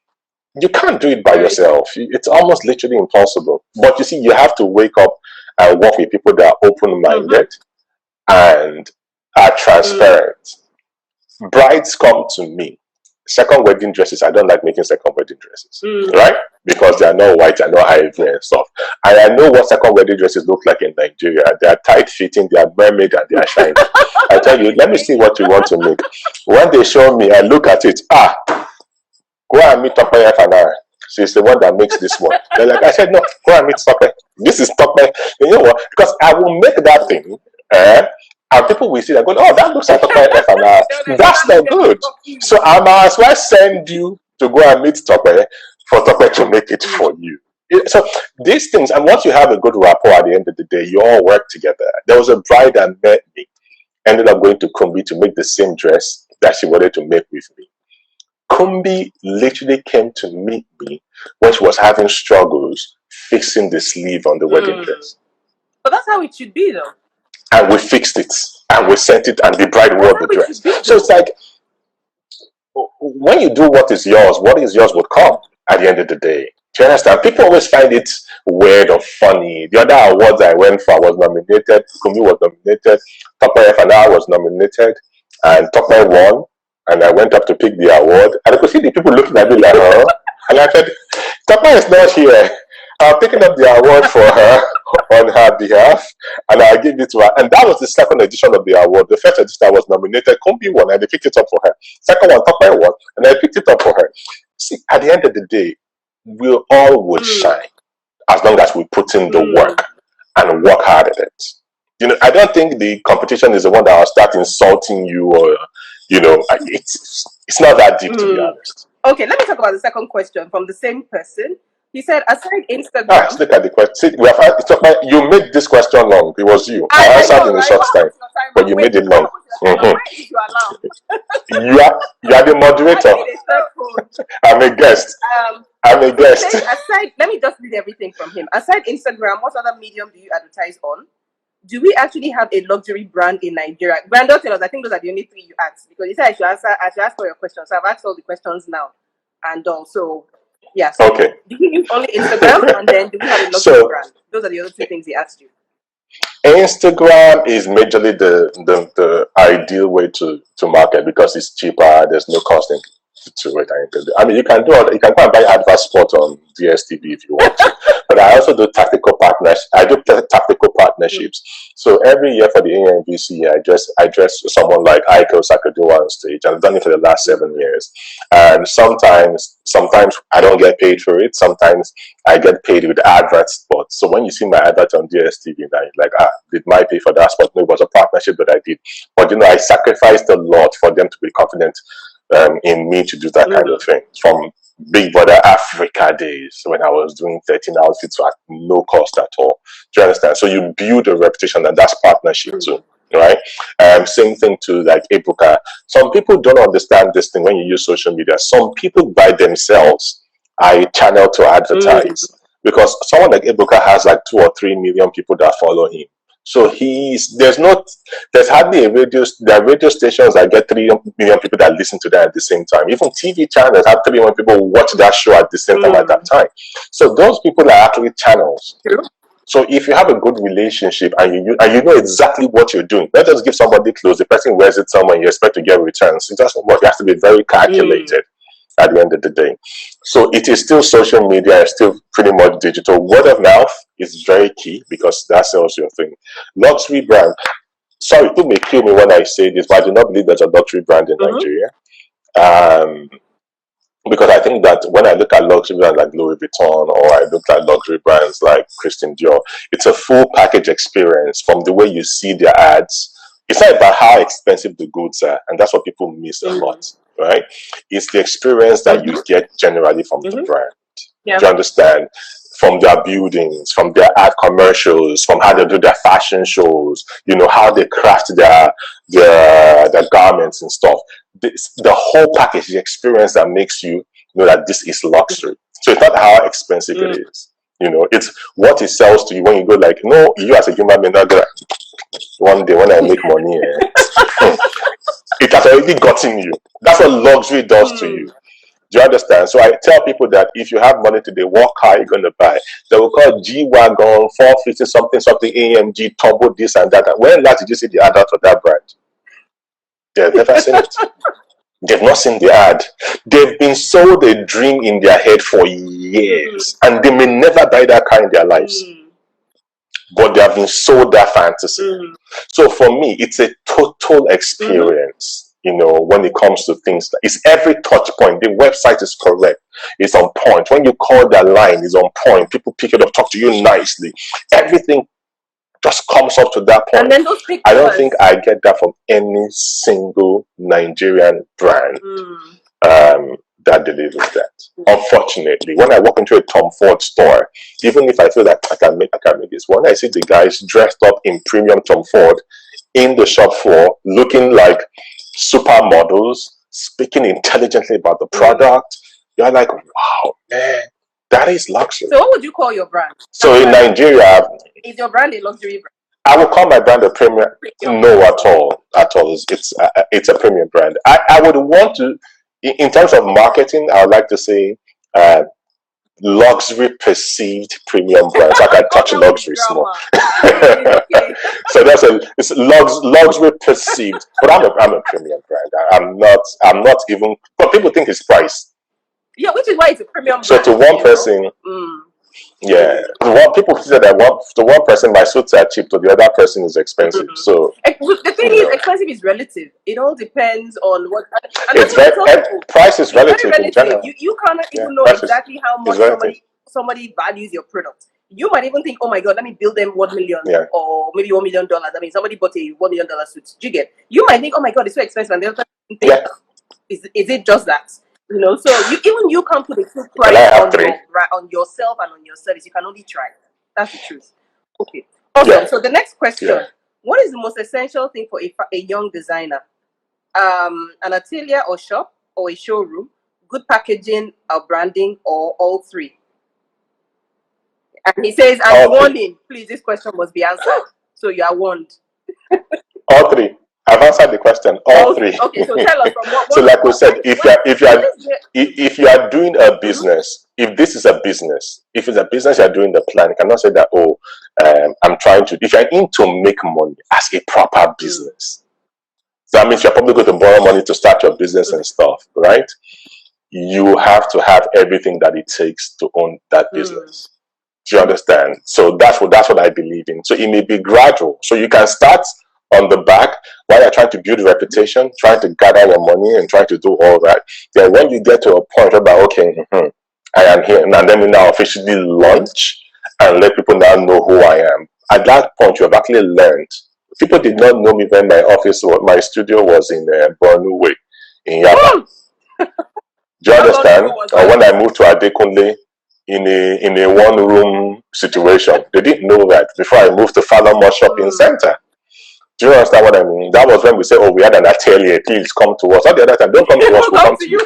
You can't do it by yourself. It's almost literally impossible. But you see, you have to wake up and work with people that are open-minded and are transparent. Brides come to me. Second wedding dresses, I don't like making second wedding dresses, right? Because they are not white, they are not high and stuff. And I know what second wedding dresses look like in Nigeria. They are tight-fitting, they are mermaid, and they are shiny. I tell you, let me see what you want to make. When they show me, I look at it. Go and meet Tope Fanara. She's the one that makes this one. They're like, I said, no, go and meet Tope. This is Tope. You know what? Because I will make that thing, and people will see that go, oh, that looks like Tope Fanara. That's not good. So I might as well send you to go and meet Tope for Tope to make it for you. So these things, and once you have a good rapport at the end of the day, you all work together. There was a bride that met me, ended up going to Kumbi to make the same dress that she wanted to make with me. Kumbi literally came to meet me when she was having struggles fixing the sleeve on the wedding dress. But that's how it should be, though. And we fixed it, and we sent it, and the bride wore the dress. So it's like, when you do what is yours would come. at the end of the day. Do you understand? People always find it weird or funny. The other awards I went for, I was nominated. Kumi was nominated. Tokwe FNR was nominated. And Tokwe won. And I went up to pick the award. And I could see the people looking at me like, huh? And I said, Tokwe is not here. I'm picking up the award for her on her behalf. And I gave it to her. And that was the second edition of the award. The first edition I was nominated. Kumbi won. And they picked it up for her. Second one, Tokwe won. And I picked it up for her. See, at the end of the day, we all would shine as long as we put in the work and work hard at it. You know, I don't think the competition is the one that will start insulting you, or you know, it's not that deep, to be honest. Okay, let me talk about the second question from the same person. He said, aside Instagram. Let's look at the question. See, you made this question long. It was you. I answered in a short time, but you made it long. You are the moderator. I'm a guest. I'm a guest. Aside, let me just read everything from him. Aside Instagram, what other medium do you advertise on? Do we actually have a luxury brand in Nigeria? Brandon, tell us. I think those are the only three you asked, because you said I should ask for your questions. So I've asked all the questions now, and also. Yes. Yeah, so okay. Do you use only Instagram, and then do we have a luxury brand? Those are the other two things he asked you. Instagram is majorly the ideal way to market because it's cheaper. There's no cost to it. I mean, you can go and buy advert spot on DSTV if you want to. But I also do tactical partnerships. I do tactical partnerships. So every year for the AMVC, I dress someone like Aiko Sakaduwa on stage. I've done it for the last 7 years. And sometimes I don't get paid for it. Sometimes I get paid with advert spots. So when you see my advert on DSTV, like, did my pay for that spot? No, it was a partnership that I did. But you know, I sacrificed a lot for them to be confident in me to do that kind of thing. From Big Brother Africa days when I was doing 13 outfits at no cost at all. Do you understand? So you build a reputation, and that's partnership too, right? Same thing to like Ebuka. Some people don't understand this thing when you use social media. Some people by themselves are a channel to advertise because someone like Ebuka has like 2 or 3 million people that follow him. So there's hardly there are radio stations that get 3 million people that listen to that at the same time. Even TV channels have 3 million people watch that show at the same time at that time. So those people are actually channels. So if you have a good relationship and you know exactly what you're doing, not just give somebody clothes, the person wears it somewhere and you expect to get returns. It doesn't work. You have to be very calculated at the end of the day. So it is still social media, it's still pretty much digital. Word of mouth is very key because that sells your thing. Luxury brand. Sorry, people may kill me when I say this, but I do not believe there's a luxury brand in Nigeria. Because I think that when I look at luxury brands like Louis Vuitton, or I look at luxury brands like Christian Dior, it's a full package experience from the way you see their ads. It's not about how expensive the goods are, and that's what people miss a lot, right? It's the experience that you get generally from the brand. Do you understand? From their buildings, from their ad commercials, from how they do their fashion shows, you know, how they craft their garments and stuff. The whole package, the experience that makes you know that this is luxury. So it's not how expensive it is. You know, it's what it sells to you when you go like, no, you as a human being, not gonna, one day when I make money, it has already gotten you. That's what luxury does to you. Do you understand? So I tell people that if you have money today, what car are you going to buy? They will call G-Wagon, 450 something, AMG, Turbo, this and that. When last did you see the advert for that brand? They've never seen it. They've not seen the ad. They've been sold a dream in their head for years, and they may never buy that car in their lives. But they have been sold that fantasy. So for me, it's a total experience. You know, when it comes to things, it's every touch point. The website is correct. It's on point. When you call that line, it's on point. People pick it up, talk to you nicely. Everything just comes up to that point. And then those pictures, I don't think I get that from any single Nigerian brand that delivers that. Unfortunately, when I walk into a Tom Ford store, even if I feel like I can make this, when I see the guys dressed up in premium Tom Ford in the shop floor, looking like supermodels, speaking intelligently about the product, you're like, wow, man, that is luxury. So what would you call your brand? So in Nigeria, is your brand a luxury brand? I would call my brand a premium. No, at all. It's a premium brand. I would want to, in terms of marketing, I would like to say luxury perceived premium brands. I can touch luxury small. Okay. So it's luxury perceived, but I'm a premium brand. I'm not even. But people think it's price. Yeah, which is why it's a premium So brand. to one person, yeah, people say that to one person my suits are cheap, to the other person is expensive. So the thing is, expensive is relative. It all depends on what. And it's that's very what I tell people. price is relative, Very in general. You cannot even know exactly how much somebody values your product. You might even think, oh my god, let me bill them 1 million or maybe $1 million. I mean, somebody bought a $1 million suit. Do you get? You might think, oh my god, it's so expensive, and the other person think, is it just that? You know, so you can't put a full price on yourself and on your service. You can only try. That's the truth. Okay, awesome. Yeah. So the next question: what is the most essential thing for a young designer? An atelier or shop or a showroom, good packaging or branding, or all three? And he says, as warning, please, this question must be answered. So you are warned. All three. I've answered the question. All three. Okay, so tell us from what. So, like we said, if you are doing a business, if this is a business, if it's a business you are doing the plan, you cannot say that. I'm trying to. If you're in to make money as a proper business, so that means you're probably going to borrow money to start your business and stuff, right? You have to have everything that it takes to own that business. Do you understand? So that's what I believe in. So it may be gradual. So you can start on the back while you're trying to build a reputation, trying to gather your money and trying to do all that. Then when you get to a point about, okay, I am here, and then we now officially launch and let people now know who I am. At that point, you have actually learned. People did not know me when my studio was in Bornu Way in Yaba. Do you understand? Or when I moved to Adekunle in a one-room situation. They didn't know that before I moved to Falamo Shopping Center. Do you understand what I mean? That was when we said, oh, we had an atelier, please come to us. Not the other time, don't come to us, we'll come to you.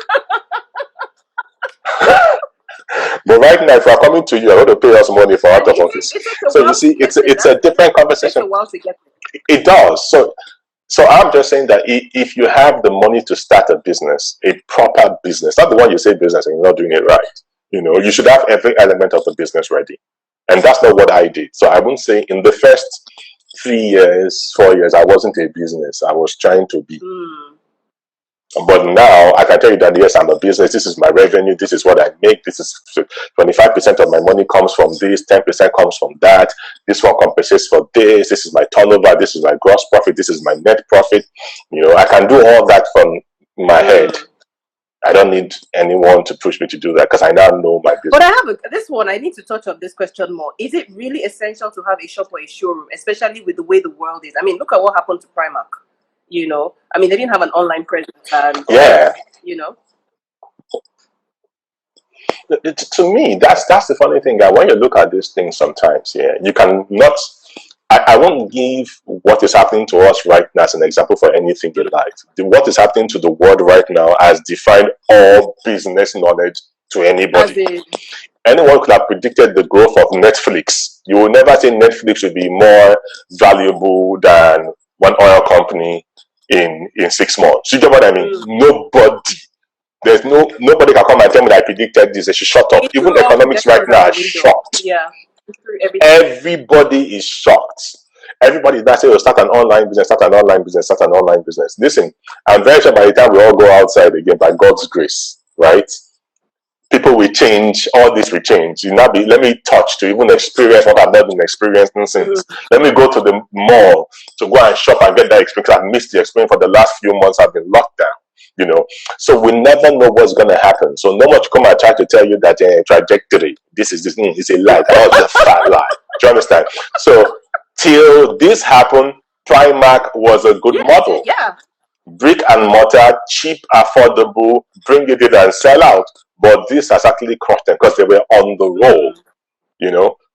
But right now, if we're coming to you, I want to pay us money for out of office. So you see, it's a different conversation. It takes a while to get there. It does. So I'm just saying that if you have the money to start a business, a proper business, not the one you say business and you're not doing it right, you should have every element of the business ready. And that's not what I did. So I wouldn't say in the first 3 years, 4 years, I wasn't a business. I was trying to be. But now I can tell you that, yes, I'm a business. This is my revenue. This is what I make. This is 25% of my money comes from this. 10% comes from that. This one compensates for this. This is my turnover. This is my gross profit. This is my net profit. I can do all that from my head. I don't need anyone to push me to do that because I now know my business. But I have this one. I need to touch on this question more. Is it really essential to have a shop or a showroom, especially with the way the world is? I mean, look at what happened to Primark. I mean, they didn't have an online presence, and To me, that's the funny thing. That when you look at these things, sometimes, you can not. I won't give what is happening to us right now as an example for anything in life. What is happening to the world right now has defined all business knowledge to anybody. Anyone could have predicted the growth of Netflix. You will never say Netflix would be more valuable than one oil company in 6 months. You get what I mean? Nobody. Nobody can come and tell me that I predicted this. They should shut up. Even economics right now are shocked. Yeah. Everybody is shocked. Everybody that say, start an online business, start an online business, start an online business. Listen, I'm very sure by the time we all go outside again, by God's grace, right? People will change, all this will change. Let me touch to even experience what I've not been experiencing since. Let me go to the mall to go and shop and get that experience. I've missed the experience for the last few months. I've been locked down. So we never know what's going to happen. So no much come and try to tell you that trajectory, this is a lie. That's a fat lie. Do you understand? So till this happened, Primark was a good model. Yeah. Brick and mortar, cheap, affordable, bring it in and sell out. But this has actually crushed them because they were on the roll.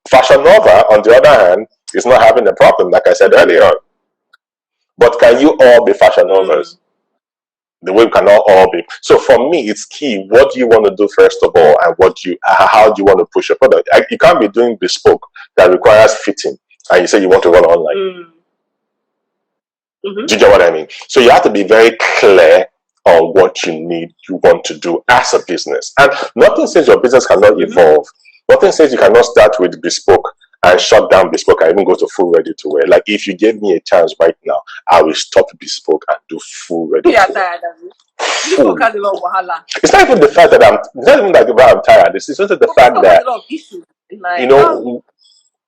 Fashion Nova, on the other hand, is not having a problem, like I said earlier. But can you all be Fashion Novas? The way we cannot all be. So for me, it's key. What do you want to do first of all, and how do you want to push your product? You can't be doing bespoke that requires fitting, and you say you want to run online. Do you get what I mean? So you have to be very clear on what you want to do as a business. And nothing says your business cannot evolve. Nothing says you cannot start with bespoke and shut down bespoke and even go to full ready to wear. Like if you gave me a chance right now, I will stop bespoke and do full ready to wear. Full. It's not even the fact that it's not even that I'm tired. It's just the fact that you know,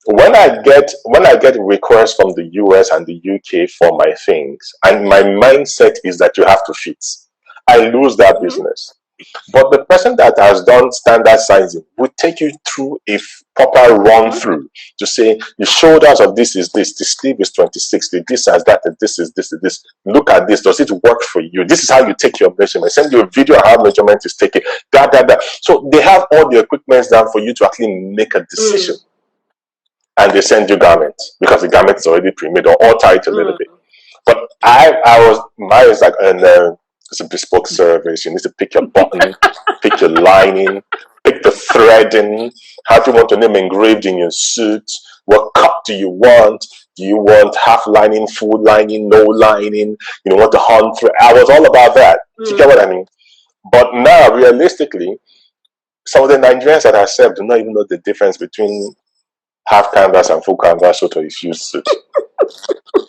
when I get requests from the US and the UK for my things, and my mindset is that you have to fit, I lose that business. But the person that has done standard sizing will take you through a proper run through to say the shoulders of this is this, the sleeve is 26, the this is that, this is this. Look at this. Does it work for you? This is how you take your measurement. Send you a video of how measurement is taken. That. So they have all the equipment down for you to actually make a decision. And they send you garments because the garment is already pre-made or alter it a little bit. But mine is like it's a bespoke service. You need to pick your button, pick your lining, pick the threading. How do you want your name engraved in your suit? What cut do you want? Do you want half lining, full lining, no lining? You want the hand thread? I was all about that. Do you get what I mean? But now, realistically, some of the Nigerians that I serve do not even know the difference between half canvas and full canvas suit or a fused suit.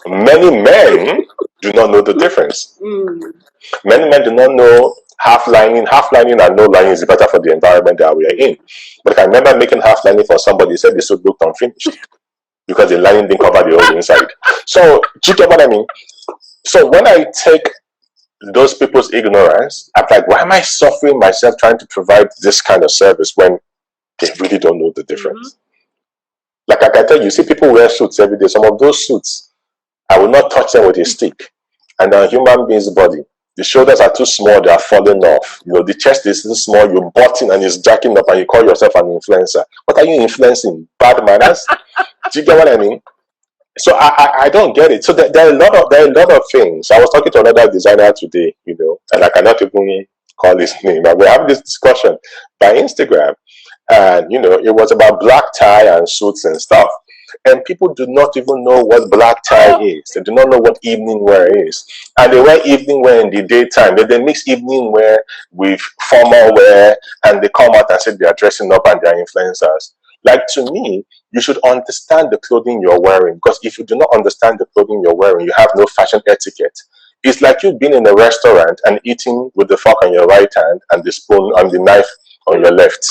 Many men do not know the difference. Many men do not know half lining. Half lining and no lining is better for the environment that we are in. But I remember making half lining for somebody. He said the suit looked unfinished because the lining didn't cover the whole inside. So, do you get what I mean? So when I take those people's ignorance, I'm like, why am I suffering myself trying to provide this kind of service when they really don't know the difference? Like I can tell you, see people wear suits every day. Some of those suits, I will not touch them with a stick. And a human being's body, the shoulders are too small, they are falling off. The chest is too small, you button and it's jacking up and you call yourself an influencer. What are you influencing? Bad manners? Do you get what I mean? So I don't get it. So there are a lot of things. I was talking to another designer today, and I cannot even call his name. But we're having this discussion by Instagram. And it was about black tie and suits and stuff. And people do not even know what black tie is. They do not know what evening wear is. And they wear evening wear in the daytime. They mix evening wear with formal wear, and they come out and say they are dressing up and they are influencers. Like, to me, you should understand the clothing you're wearing, because if you do not understand the clothing you're wearing, you have no fashion etiquette. It's like you've been in a restaurant and eating with the fork on your right hand and the spoon and the knife on your left.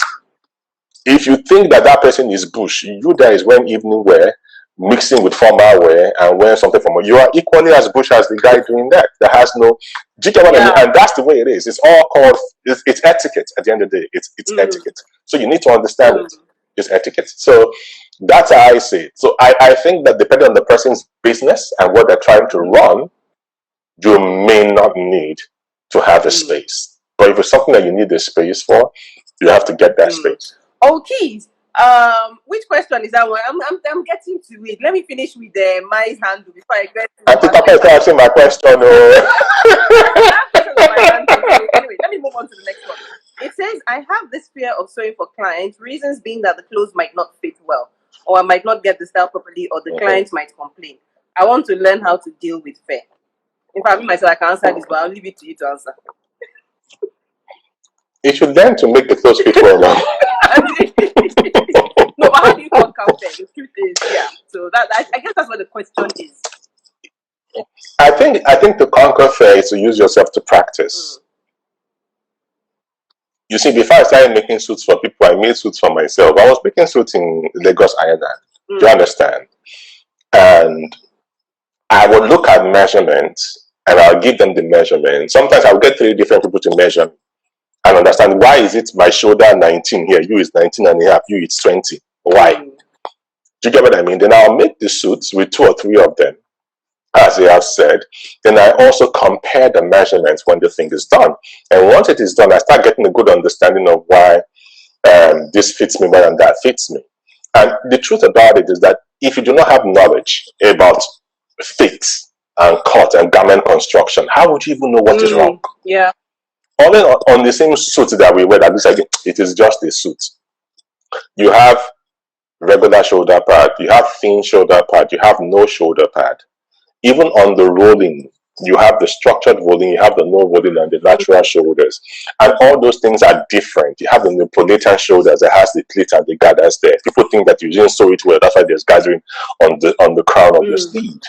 If you think that person is bush, you that is wearing evening wear, mixing with formal wear and wearing something formal, you are equally as bush as the guy doing that. That has no, do you get what I mean? And that's the way it is. It's all called, it's etiquette at the end of the day. It's etiquette. So you need to understand it. It's etiquette. So that's how I say it. So I think that depending on the person's business and what they're trying to run, you may not need to have a space. But if it's something that you need a space for, you have to get that space. Okay. Which question is that one? I'm getting to it. Let me finish with Mai's handle before I get to answer my question. Anyway, let me move on to the next one. It says, I have this fear of sewing for clients, reasons being that the clothes might not fit well, or I might not get the style properly, or the client might complain. I want to learn how to deal with fear. In fact, me myself, I can answer this, but I'll leave it to you to answer. You should learn to make the clothes fit well now. No, but how do you conquer fear? The truth is, yeah. So I guess that's what the question is. I think to conquer fear is to use yourself to practice. You see, before I started making suits for people, I made suits for myself. I was making suits in Lagos Island. Do you understand? And I would look at measurements and I'll give them the measurement. Sometimes I'll get 3 different people to measure and understand, why is it my shoulder 19 here, you is 19 and a half, you is 20. Why? Do you get what I mean? Then I'll make the suits with 2 or 3 of them, as they have said. Then I also compare the measurements when the thing is done. And once it is done, I start getting a good understanding of why this fits me well and that fits me. And the truth about it is that if you do not have knowledge about fit and cut and garment construction, how would you even know what is wrong? Yeah. Only on the same suit that we wear, that looks like it is just a suit. You have regular shoulder pad, you have thin shoulder pad, you have no shoulder pad. Even on the rolling, You have the structured volume, you have the no volume, and the natural shoulders. And all those things are different. You have the Napolitan shoulders that has the pleat and the gathers there. People think that you didn't sew it well, that's why there's gathering on the crown of your sleeve.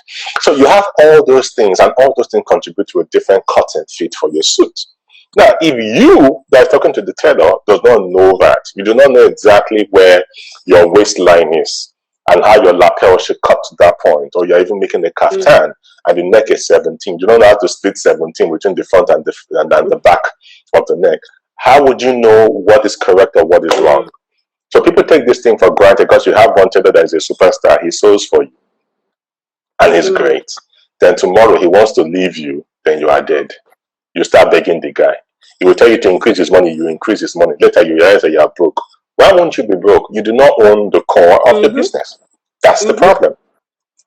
So you have all those things, and all those things contribute to a different cut and fit for your suit. Now, if you that are talking to the tailor does not know that, you do not know exactly where your waistline is and how your lapel should cut to that point, or you're even making a kaftan and the neck is 17, you don't know how to split 17 between the front and the back of the neck. How would you know what is correct or what is wrong? So people take this thing for granted because you have one tailor that is a superstar, he sews for you and he's great. Then tomorrow he wants to leave you, then you are dead. You start begging the guy. He will tell you to increase his money, you increase his money. Later you realize that you are broke. Why won't you be broke? You do not own the core of the business. That's the problem.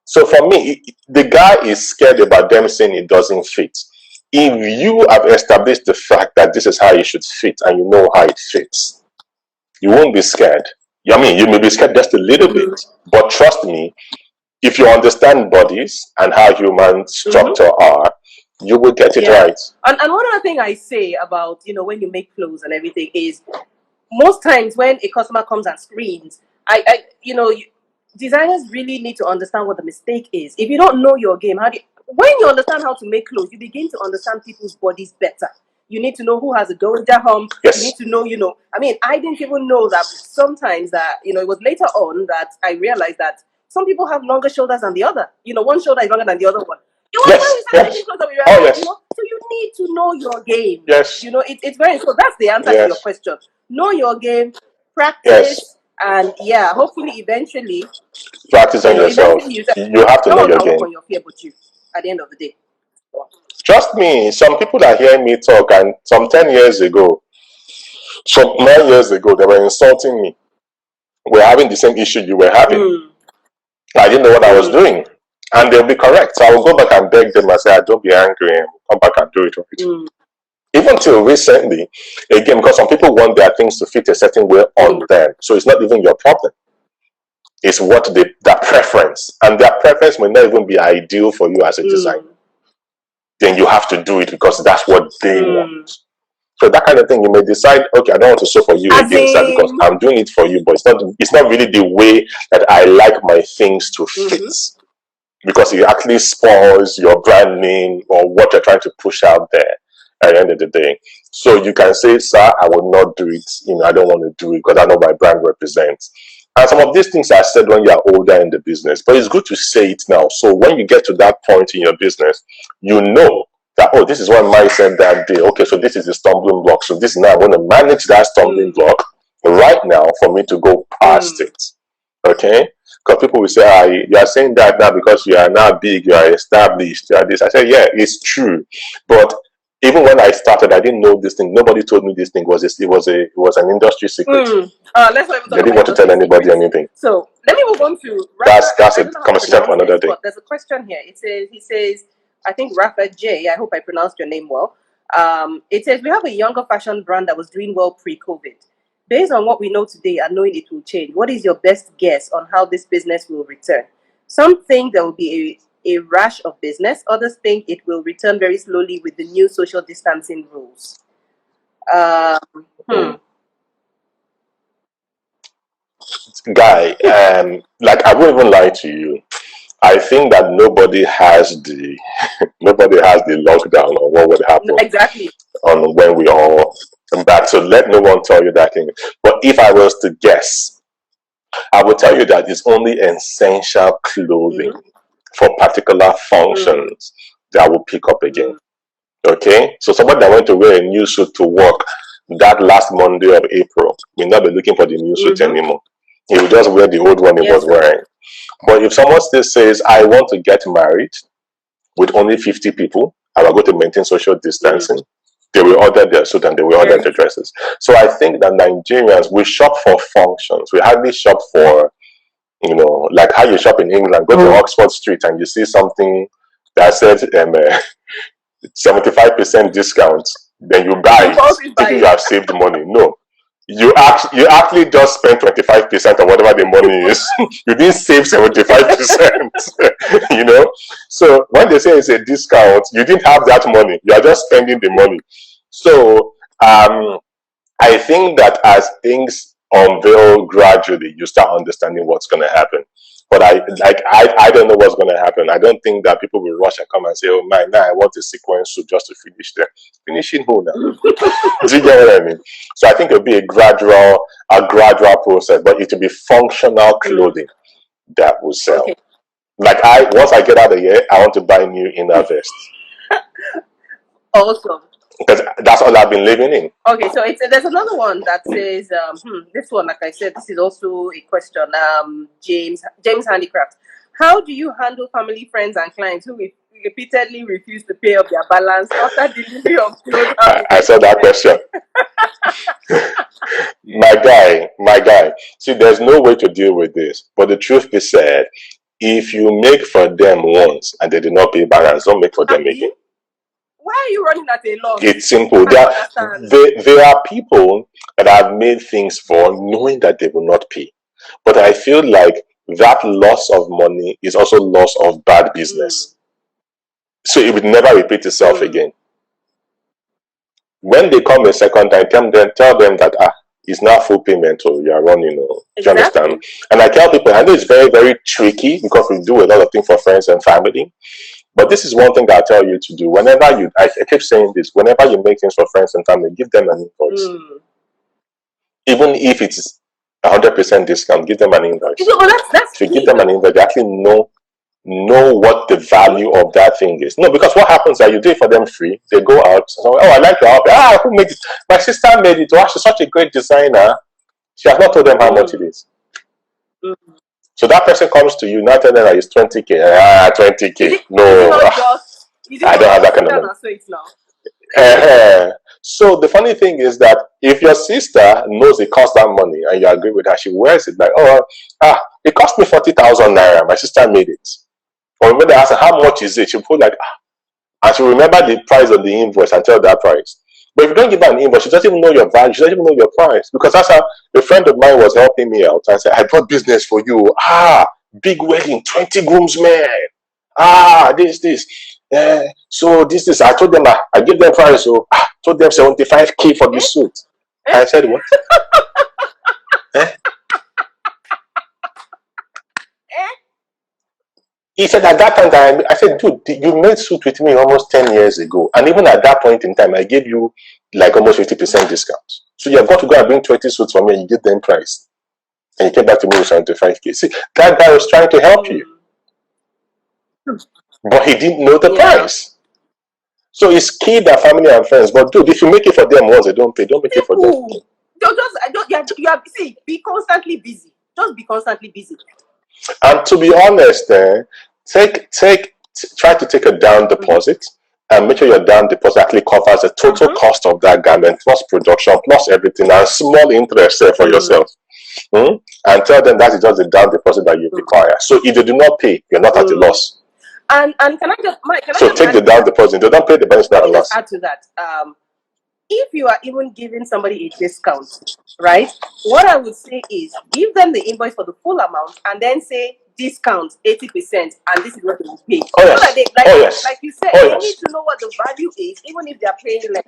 So for me, the guy is scared about them saying it doesn't fit. If you have established the fact that this is how it should fit and you know how it fits, you won't be scared. I mean, you may be scared just a little bit, but trust me, if you understand bodies and how human structure are, you will get it right. And one other thing I say about, when you make clothes and everything is, most times when a customer comes and screams, designers really need to understand what the mistake is. If you don't know your game, when you understand how to make clothes, you begin to understand people's bodies better. You need to know who has a golden hump. You need to know, I didn't even know that sometimes that, it was later on that I realized that some people have longer shoulders than the other. One shoulder is longer than the other one. So you need to know your game. It's very, so that's the answer to your question. Know your game, practice, and hopefully eventually practice on yourself. You have to know your game. On your fear but you at the end of the day. Trust me, some people are hearing me talk, and some 10 years ago, some 9 years ago, they were insulting me. We're having the same issue you were having. I didn't know what I was doing. And they'll be correct. So I will go back and beg them and say, don't be angry, and come back and do it right. Even till recently, again, because some people want their things to fit a certain way on them. So it's not even your problem. It's what their preference. And their preference may not even be ideal for you as a designer. Then you have to do it because that's what they want. So that kind of thing, you may decide, okay, I don't want to sew for you again, sir, because I'm doing it for you, but it's not really the way that I like my things to fit. Because it actually spoils your brand name or what you're trying to push out there at the end of the day. So you can say, sir, I will not do it. I don't want to do it because I know my brand represents. And some of these things are said when you're older in the business, but it's good to say it now. So when you get to that point in your business, you know that, oh, this is what Mai said that day. Okay, so this is the stumbling block. So this is now I'm going to manage that stumbling block right now for me to go past it. Okay? Because people will say, you are saying that now because you are now big, you are established, you are this. I said, yeah, it's true. But even when I started, I didn't know this thing. Nobody told me this thing. It was an industry secret. Let's not they didn't want to tell anybody anything. So let me move on to that's a conversation for another day. There's a question here. He says, I think Rafa J. I hope I pronounced your name well. It says, we have a younger fashion brand that was doing well pre-COVID. Based on what we know today and knowing it will change, what is your best guess on how this business will return? Some think there will be a rush of business. Others think it will return very slowly with the new social distancing rules. Guy, I won't even lie to you. I think that nobody has the lockdown on what would happen. Exactly. On when we all come back. So let no one tell you that thing. But if I was to guess, I would tell you that it's only essential clothing for particular functions that will pick up again. Okay? So somebody that went to wear a new suit to work that last Monday of April will not be looking for the new suit anymore. He will just wear the old one he was wearing. But if someone still says, I want to get married with only 50 people, I will go to maintain social distancing, they will order their suit and they will order their dresses. So I think that Nigerians, we shop for functions. We hardly shop for, like how you shop in England. Go to Oxford Street and you see something that says 75% discount. Then you buy it, thinking you have saved money. No. you actually just spent 25% of whatever the money is. You didn't save 75%. You know. So when they say it's a discount, you didn't have that money. You are just spending the money. So I think that as things unveil gradually, you start understanding what's going to happen. But I don't know what's going to happen. I don't think that people will rush and come and say, "Oh my, now I want a sequence to just to finish them." Finishing who now? Do you get what I mean? So I think it'll be a gradual process, but it will be functional clothing that will sell. Okay. Like once I get out of here, I want to buy new inner vests. Awesome. Because that's all I've been living in. Okay, so there's another one that says, this one, like I said, this is also a question. James Handicraft. How do you handle family, friends, and clients who repeatedly refuse to pay up their balance after delivery of clothes? I saw that question. My guy. See, there's no way to deal with this. But the truth be said, if you make for them once and they do not pay balance, don't make for them again. Why are you running at a loss? It's simple. There are people that I've made things for knowing that they will not pay. But I feel like that loss of money is also loss of bad business. So it would never repeat itself again. When they come a second time, tell them that it's not full payment, or you are running. Do you understand? And I tell people, I know it's very, very tricky because we do a lot of things for friends and family. But this is one thing that I tell you to do. Whenever I keep saying this, whenever you make things for friends and family, give them an invoice. Even if it's 100% discount, give them an invoice. That's if you give them an invoice, they actually know what the value of that thing is. No, because what happens is that you do it for them free. They go out. So, I like your outfit. Who made it? My sister made it. She's such a great designer. She has not told them how much it is. So that person comes to you, now tell them that it's 20K. 20K. No, I don't have that kind of money. So the funny thing is that if your sister knows it costs that money and you agree with her, she wears it like, it cost me 40,000 naira. My sister made it. Or when they ask her, how much is it? She'll put like, and she'll remember the price of the invoice and tell that price. But if you don't give her an invoice, she doesn't even know your value. She doesn't even know your price. Because that's how a friend of mine was helping me out. I said, I brought business for you. Big wedding, 20 groomsmen. This. So this is, I told them, I gave them price. So I told them 75K for the suit. I said, what? He said at that time, I said, dude, you made suit with me almost 10 years ago. And even at that point in time, I gave you like almost 50% discount. So you've got to go and bring 20 suits for me and you give them price. And you came back to me with 75K. See, that guy was trying to help you. But he didn't know the price. So it's key that family and friends. But dude, if you make it for them once they don't pay, don't make it for them. Be constantly busy. Just be constantly busy. And to be honest, try to take a down deposit and make sure your down deposit actually covers the total cost of that garment, plus production, plus everything, and small interest for yourself. And tell them that is just the down deposit that you require. So if they do not pay, you're not at a loss. And can I just, Mike, take the down deposit. They don't pay the balance, not a loss. Add to that. If you are even giving somebody a discount, right? What I would say is give them the invoice for the full amount and then say discount 80%, and this is what they will pay. Like you said, they need to know what the value is, even if they are paying less.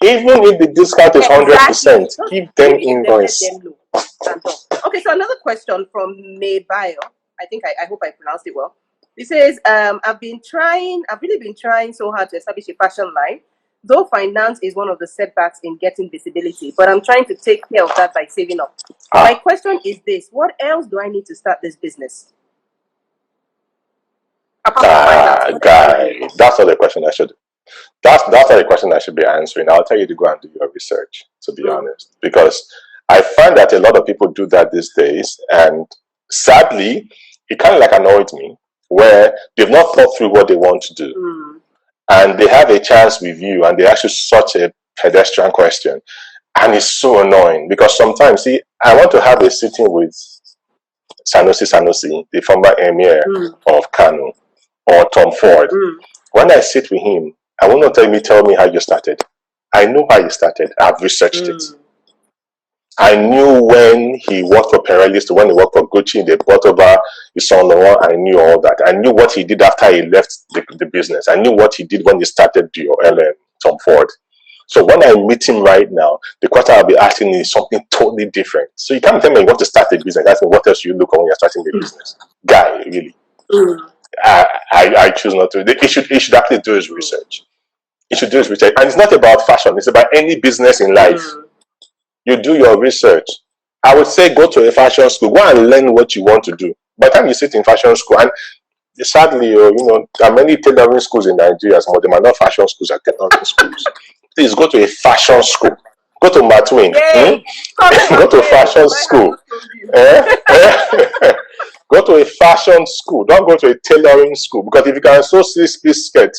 Even if the discount is 100%, give them invoice. Okay, so another question from Mai Atafo. I hope I pronounced it well. He says, I've really been trying so hard to establish a fashion line, though finance is one of the setbacks in getting visibility, but I'm trying to take care of that by saving up. My question is this: what else do I need to start this business? Guy, that's not the question I should. That's not the question I should be answering. I'll tell you to go and do your research, to be honest, because I find that a lot of people do that these days, and sadly, it kind of like annoys me, where they've not thought through what they want to do, and they have a chance with you, and they ask you such a pedestrian question, and it's so annoying because sometimes, I want to have a sitting with Sanusi, the former emir of Kano, or Tom Ford. When I sit with him, I will not tell me how you started. I know how you started. I've researched it. I knew when he worked for Pirelli, to when he worked for Gucci, they brought over his son Laurent. I knew all that. I knew what he did after he left the business. I knew what he did when he started Tom Ford. So when I meet him right now, the question I'll be asking is something totally different. So you can't tell me you want to start a business. Ask me what else you look for when you're starting a business. Guy, really. I choose not to. He should actually do his research. He should do his research. And it's not about fashion. It's about any business in life. You do your research. I would say go to a fashion school. Go and learn what you want to do. By the time you sit in fashion school, and sadly, there are many tailoring schools in Nigeria, some of them are not fashion schools, are tailoring schools. Please go to a fashion school. Go to Martwayne. Go to a fashion school. Go to a fashion school. Don't go to a tailoring school, because if you can sew 6-piece skirt,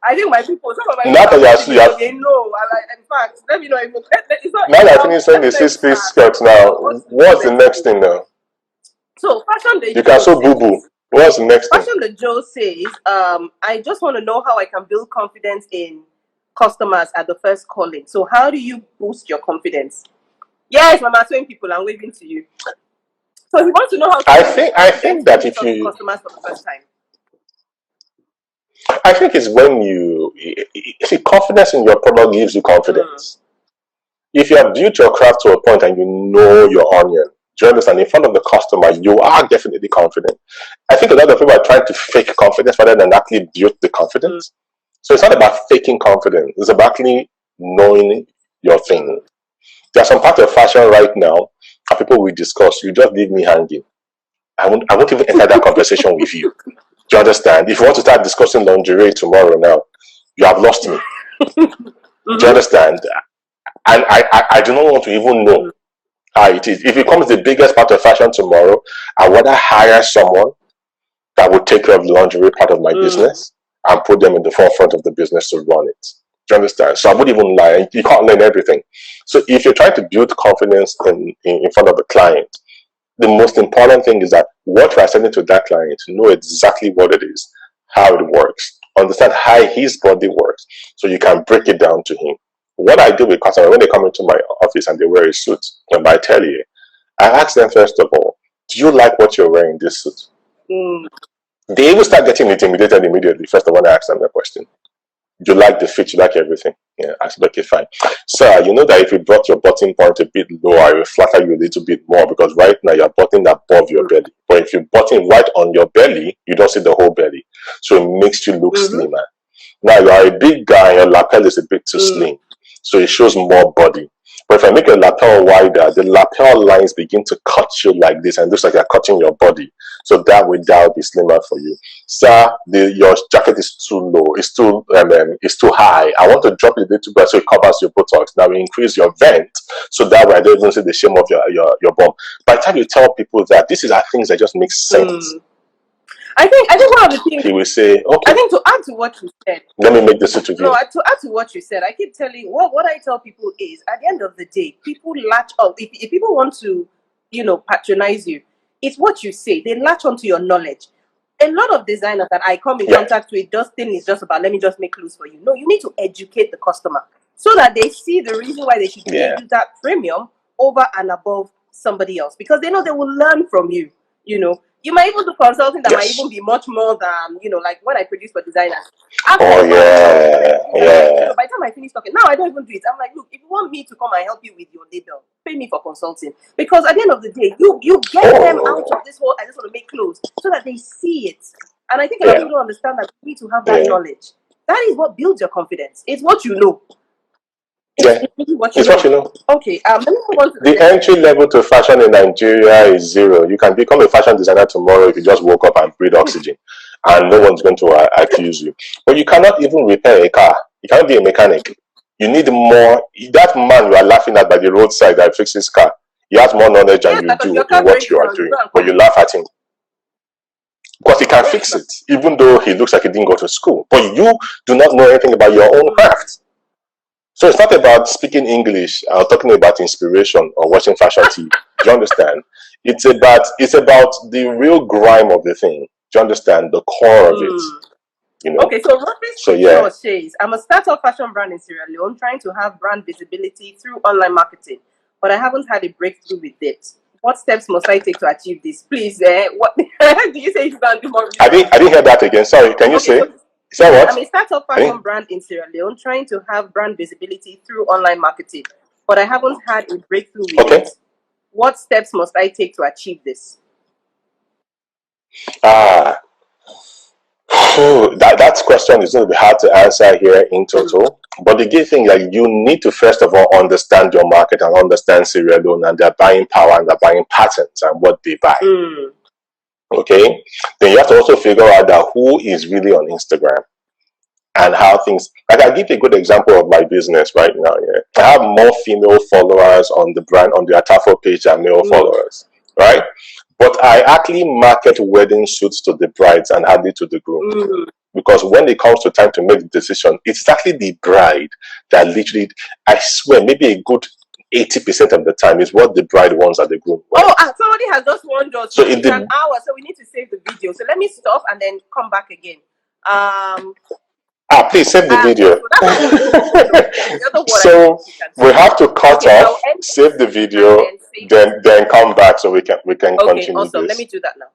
I think my people, some of my now people, that they know. In fact, let me know. It's not, now that I finished saying the 6-piece skirt, now what's the next thing now? So fashion, you can sew boo boo. What's the next thing? Fashion the Joe says, I just want to know how I can build confidence in customers at the first calling. So how do you boost your confidence? Yes, Mama Swing people, I'm waving to you. So he wants to know how to I think that if you customers for the first time. I think it's when you see, confidence in your product gives you confidence. If you have built your craft to a point and you know your onion, do you understand? In front of the customer, you are definitely confident. I think a lot of people are trying to fake confidence rather than actually build the confidence. So it's not about faking confidence. It's about actually knowing your thing. There are some parts of fashion right now that people will discuss. You just leave me hanging. I won't even enter that conversation with you. Do you understand? If you want to start discussing lingerie tomorrow now, you have lost me. Do you understand? And I do not want to even know how it is. If it becomes the biggest part of fashion tomorrow, I would rather hire someone that would take care of the lingerie part of my business and put them in the forefront of the business to run it. Do you understand? So I wouldn't even lie. You can't learn everything. So if you're trying to build confidence in front of the client, the most important thing is that what you are sending to that client, know exactly what it is, how it works, understand how his body works, so you can break it down to him. What I do with customers, when they come into my office and they wear a suit, and I tell you, I ask them first of all, do you like what you're wearing in this suit? They even start getting intimidated immediately, first of all, when I ask them the question. You like the fit, you like everything. Yeah, I said, okay, fine. Sir, you know that if you brought your button point a bit lower, I will flatter you a little bit more, because right now you're buttoning above your belly. But if you button right on your belly, you don't see the whole belly. So it makes you look slimmer. Now you are a big guy and your lapel is a bit too slim. So it shows more body. But if I make your lapel wider, the lapel lines begin to cut you like this, and it looks like you're cutting your body. So that will be slimmer for you. Sir, your jacket is too low. It's too high. I want to drop it a little bit so it covers your buttocks. Now we increase your vent, so that way I don't even see the shame of your bum. By the time you tell people that, these are things that just make sense. I think one of the things he will say, okay. I think to add to what you said. Let me make this interview. No, to add to what you said, I keep telling what I tell people is, at the end of the day, people latch up. If people want to, patronize you, it's what you say. They latch onto your knowledge. A lot of designers that I come in contact with, thing is just about, let me just make clothes for you. No, you need to educate the customer so that they see the reason why they should pay you that premium over and above somebody else, because they know they will learn from you. You might even do consulting that might even be much more than, like when I produce for designers. By the time I finish talking, now I don't even do it. I'm like, look, if you want me to come and help you with your label, pay me for consulting. Because at the end of the day, you get them out of this whole, I just want to make clothes, so that they see it. And I think a lot of people don't understand that you need to have that knowledge. That is what builds your confidence. It's what you know. It's what you know. Okay. Let me move on to the entry level to fashion in Nigeria is 0. You can become a fashion designer tomorrow if you just woke up and breathe oxygen, and no one's going to accuse you. But you cannot even repair a car. You cannot be a mechanic. You need more. That man you are laughing at by the roadside that fixes car, he has more knowledge than you do in what you are doing. But you laugh at him because he can fix it, even though he looks like he didn't go to school. But you do not know anything about your own craft. So it's not about speaking English or talking about inspiration or watching fashion TV. Do you understand? It's about the real grime of the thing. Do you understand? The core of it. you know. Okay, so Robbie's So yeah, says, I'm a startup fashion brand in Sierra Leone trying to have brand visibility through online marketing, but I haven't had a breakthrough with it. What steps must I take to achieve this? Please, what do you say you can do more research? I didn't hear that again. Sorry, can you say? So, is that what? I'm a startup fashion brand in Sierra Leone trying to have brand visibility through online marketing, but I haven't had a breakthrough with it. What steps must I take to achieve this? That question is going to be hard to answer here in total. But the key thing that you need to first of all understand your market and understand Sierra Leone and their buying power and their buying patterns and what they buy. Okay, then you have to also figure out that who is really on Instagram and how things. Like I give you a good example of my business right now. Yeah, I have more female followers on the brand on the Atafo page than male followers, right? But I actually market wedding suits to the brides and hardly to the groom. Because when it comes to time to make the decision, it's actually the bride that literally, I swear, maybe a good 80% of the time is what the bride wants at the groom. Oh, somebody has just warned us. So it's an hour, so we need to save the video. So let me stop and then come back again. Please save the video. So we have to cut off, save the video, then come back so we can continue. Okay, awesome. This. Let me do that now.